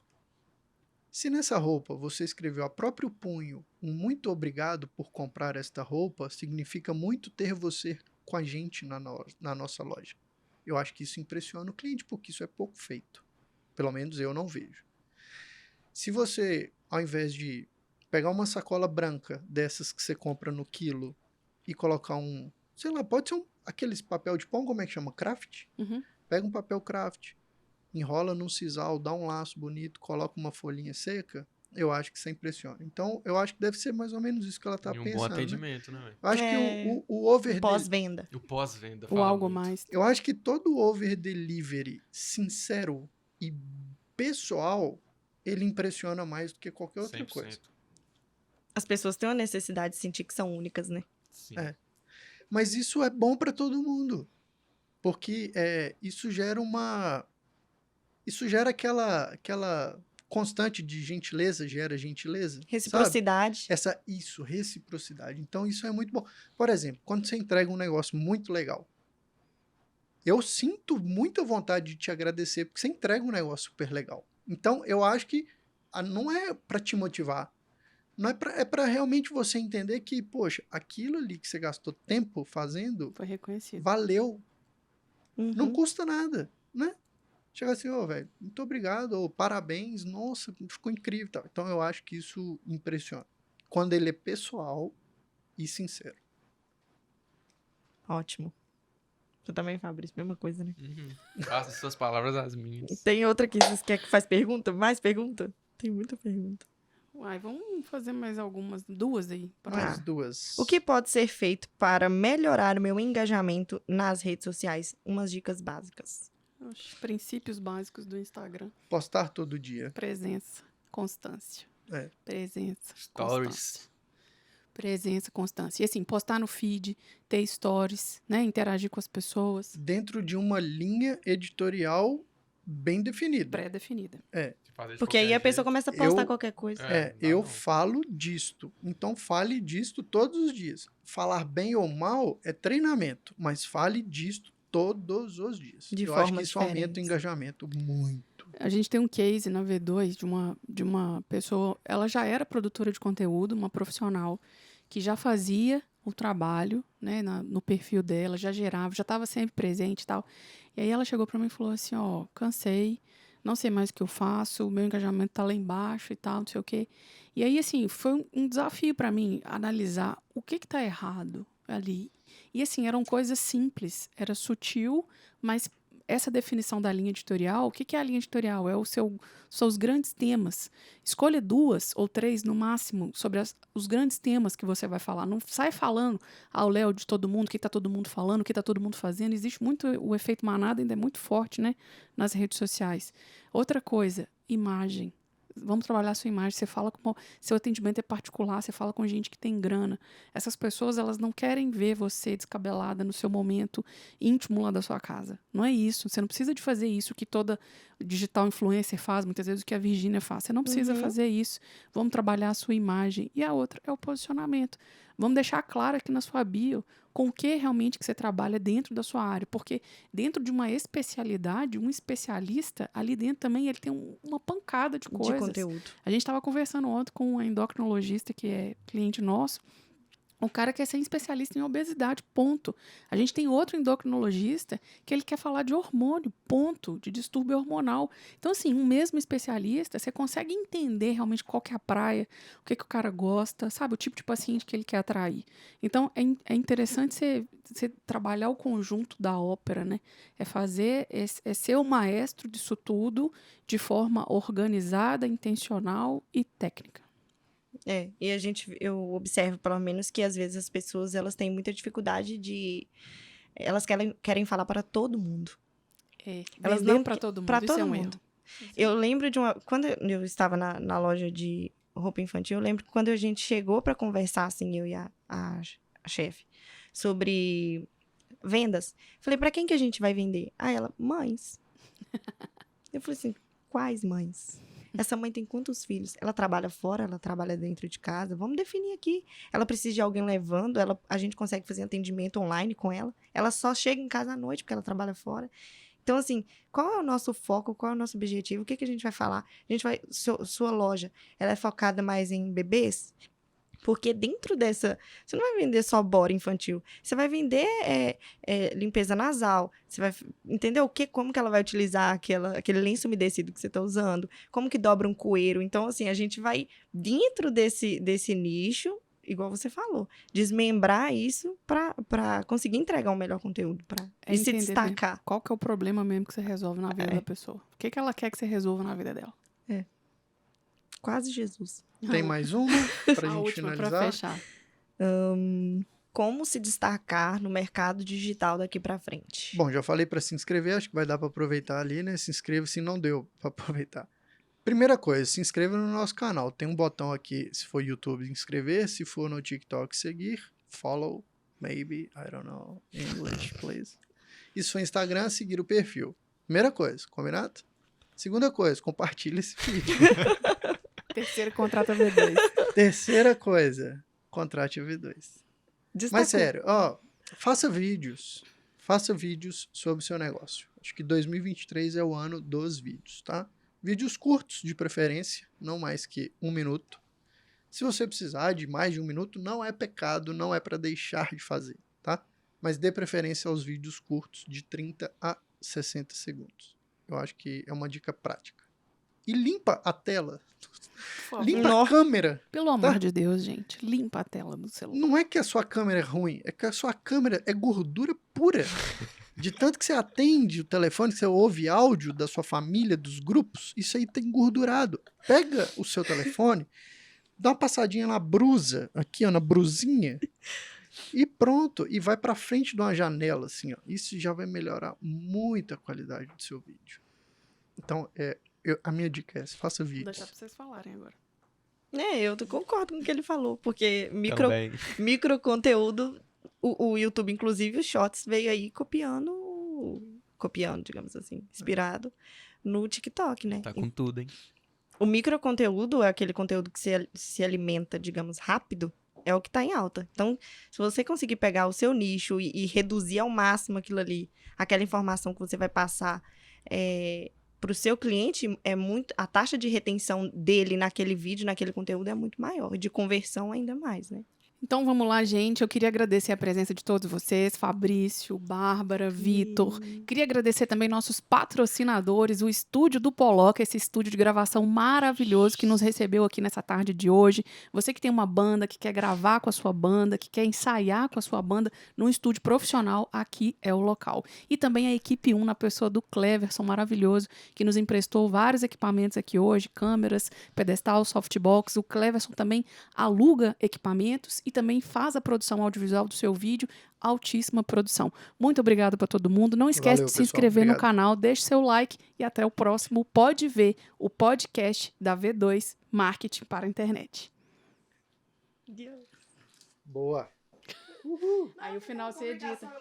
Se nessa roupa você escreveu a próprio punho um muito obrigado por comprar esta roupa, significa muito ter você com a gente na nossa loja. Eu acho que isso impressiona o cliente, porque isso é pouco feito. Pelo menos eu não vejo. Se você, ao invés de pegar uma sacola branca dessas que você compra no quilo e colocar sei lá, pode ser aqueles papel de pão, como é que chama? Craft? uhum. Pega um papel craft, enrola num sisal, dá um laço bonito, coloca uma folhinha seca, eu acho que isso impressiona. Então, eu acho que deve ser mais ou menos isso que ela tá E um pensando. bom né? atendimento, né, velho? Eu acho que o over Pós-venda. E o pós-venda. o fala algo muito. mais. Eu acho que todo over delivery sincero e pessoal, ele impressiona mais do que qualquer outra 100%. coisa. As pessoas têm uma necessidade de sentir que são únicas, né? Sim. É. Mas isso é bom para todo mundo. Porque isso gera aquela constante de gentileza, gera gentileza. Sabe? Reciprocidade. Reciprocidade. Então, isso é muito bom. Por exemplo, quando você entrega um negócio muito legal, eu sinto muita vontade de te agradecer, porque você entrega um negócio super legal. Então, eu acho que não é para te motivar, não é para realmente você entender que, poxa, aquilo ali que você gastou tempo fazendo, Foi reconhecido. valeu, não Uhum. custa nada, né? Chega assim, velho, muito obrigado, parabéns, nossa, ficou incrível. Tal. Então, eu acho que isso impressiona. Quando ele é pessoal e sincero. Ótimo. Você também, Fabrício, mesma coisa, né? Faça suas palavras as minhas. Tem outra aqui, vocês querem que faz pergunta? Mais pergunta? Tem muita pergunta. Uai, vamos fazer mais algumas, 2 aí. Mais 2. O que pode ser feito para melhorar o meu engajamento nas redes sociais? Umas dicas básicas. Oxe, princípios básicos do Instagram. Postar todo dia. Presença, constância. É. Presença, Stories. constância. Presença, constância. E assim, postar no feed, ter stories, né? Interagir com as pessoas. Dentro de uma linha editorial bem definida. Pré-definida. Fazer de Porque aí qualquer a pessoa jeito. começa a postar Eu- qualquer coisa. É, não dá Eu não. falo disto. Então fale disto todos os dias. Falar bem ou mal é treinamento, mas fale disto todos os dias. De eu acho que formas isso aumenta o diferentes. engajamento muito. A gente tem um case na V2 de uma pessoa, ela já era produtora de conteúdo, uma profissional que já fazia o trabalho, né, no perfil dela, já gerava, já estava sempre presente e tal. E aí ela chegou para mim e falou assim, cansei, não sei mais o que eu faço, o meu engajamento tá lá embaixo e tal, não sei o quê. E aí, assim, foi um desafio para mim analisar o que tá errado ali. E assim, eram coisas simples, era sutil, mas essa definição da linha editorial, o que é a linha editorial? É seus grandes temas. Escolha 2 ou 3 no máximo sobre os grandes temas que você vai falar. Não sai falando ao léu de todo mundo, o que está todo mundo falando, o que está todo mundo fazendo. Existe muito, o efeito manada ainda é muito forte, né, nas redes sociais. Outra coisa, imagem. Vamos trabalhar a sua imagem. Você fala como seu atendimento é particular, você fala com gente que tem grana. Essas pessoas, elas não querem ver você descabelada no seu momento íntimo lá da sua casa. Não é isso. Você não precisa de fazer isso que toda digital influencer faz, muitas vezes o que a Virgínia faz. Você não precisa fazer isso. Vamos trabalhar a sua imagem. E a outra é o posicionamento. Vamos deixar claro aqui na sua bio com o que realmente que você trabalha dentro da sua área. Porque dentro de uma especialidade, um especialista, ali dentro também ele tem uma pancada de coisas. De conteúdo. A gente estava conversando ontem com um endocrinologista que é cliente nosso. O cara quer ser especialista em obesidade, ponto. A gente tem outro endocrinologista que ele quer falar de hormônio, ponto, de distúrbio hormonal. Então, assim, um mesmo especialista, você consegue entender realmente qual que é a praia, o que o cara gosta, sabe? O tipo de paciente que ele quer atrair. Então, é interessante você trabalhar o conjunto da ópera, né? É ser o maestro disso tudo de forma organizada, intencional e técnica. E eu observo, pelo menos, que às vezes as pessoas, elas têm muita dificuldade elas querem falar para todo mundo. Elas não para todo mundo, pra isso todo é um mundo. erro. Eu lembro quando eu estava na loja de roupa infantil, eu lembro que quando a gente chegou para conversar, assim, eu e a chefe, sobre vendas, falei, para quem que a gente vai vender? Ela, mães. Eu falei assim, quais mães? Essa mãe tem quantos filhos? Ela trabalha fora, ela trabalha dentro de casa? Vamos definir aqui. Ela precisa de alguém levando, a gente consegue fazer atendimento online com ela. Ela só chega em casa à noite porque ela trabalha fora. Então, assim, qual é o nosso foco? Qual é o nosso objetivo? O que a gente vai falar? Sua loja, ela é focada mais em bebês? Porque dentro dessa... Você não vai vender só bora infantil. Você vai vender limpeza nasal. Você vai... Entendeu? Como que ela vai utilizar aquele lenço umedecido que você está usando? Como que dobra um coeiro? Então, assim, a gente vai dentro desse nicho, igual você falou, desmembrar isso para conseguir entregar um melhor conteúdo. E se destacar. Qual que é o problema mesmo que você resolve na vida da pessoa? O que ela quer que você resolva na vida dela? Quase Jesus. Tem mais uma pra A gente última finalizar? para fechar. Como se destacar no mercado digital daqui para frente? Bom, já falei para se inscrever, acho que vai dar para aproveitar ali, né? Se inscreva se não deu para aproveitar. Primeira coisa, se inscreva no nosso canal. Tem um botão aqui, se for YouTube, inscrever. Se for no TikTok, seguir. Follow, maybe, I don't know, English, please. E se for Instagram, seguir o perfil. Primeira coisa, combinado? Segunda coisa, compartilha esse vídeo. Terceiro, contrata V2. Terceira coisa, contrate a V2. Destacou. Mas sério, faça vídeos. faça vídeos sobre o seu negócio. Acho que 2023 é o ano dos vídeos, tá? Vídeos curtos, de preferência, não mais que 1 minuto. Se você precisar de mais de 1 minuto, não é pecado, não é para deixar de fazer, tá? Mas dê preferência aos vídeos curtos de 30 a 60 segundos. Eu acho que é uma dica prática. E limpa a tela. Por favor. Limpa a câmera. Pelo amor de Deus, gente. Limpa a tela do celular. Não é que a sua câmera é ruim, é que a sua câmera é gordura pura. De tanto que você atende o telefone, que você ouve áudio da sua família, dos grupos, isso aí tem engordurado. Pega o seu telefone, dá uma passadinha na brusa, aqui ó, na brusinha, e pronto. E vai pra frente de uma janela, assim, ó. Isso já vai melhorar muito a qualidade do seu vídeo. Então, a minha dica é essa, faça Vou vídeos. deixar pra vocês falarem agora. Eu concordo com o que ele falou, porque Também. micro conteúdo, o YouTube, inclusive, os Shorts veio aí copiando, digamos assim, inspirado no TikTok, né? Tá com tudo, hein? O micro conteúdo é aquele conteúdo que se alimenta, digamos, rápido, é o que tá em alta. Então, se você conseguir pegar o seu nicho e reduzir ao máximo aquilo ali, aquela informação que você vai passar para o seu cliente, a taxa de retenção dele naquele vídeo, naquele conteúdo é muito maior, de conversão ainda mais, né? Então vamos lá, gente. Eu queria agradecer a presença de todos vocês, Fabrício, Bárbara, Vitor. Queria agradecer também nossos patrocinadores, o estúdio do Poloca, esse estúdio de gravação maravilhoso que nos recebeu aqui nessa tarde de hoje. Você que tem uma banda, que quer gravar com a sua banda, que quer ensaiar com a sua banda num estúdio profissional, aqui é o local. E também a equipe 1, na pessoa do Cleverson, maravilhoso, que nos emprestou vários equipamentos aqui hoje, câmeras, pedestal, softbox. O Cleverson também aluga equipamentos e também faz a produção audiovisual do seu vídeo, altíssima produção. Muito obrigado para todo mundo. Não esquece Valeu, de se pessoal. inscrever no Obrigado. canal, deixe seu like e até o próximo Pode Ver, o podcast da V2 Marketing para a Internet. Boa. Aí o final você edita.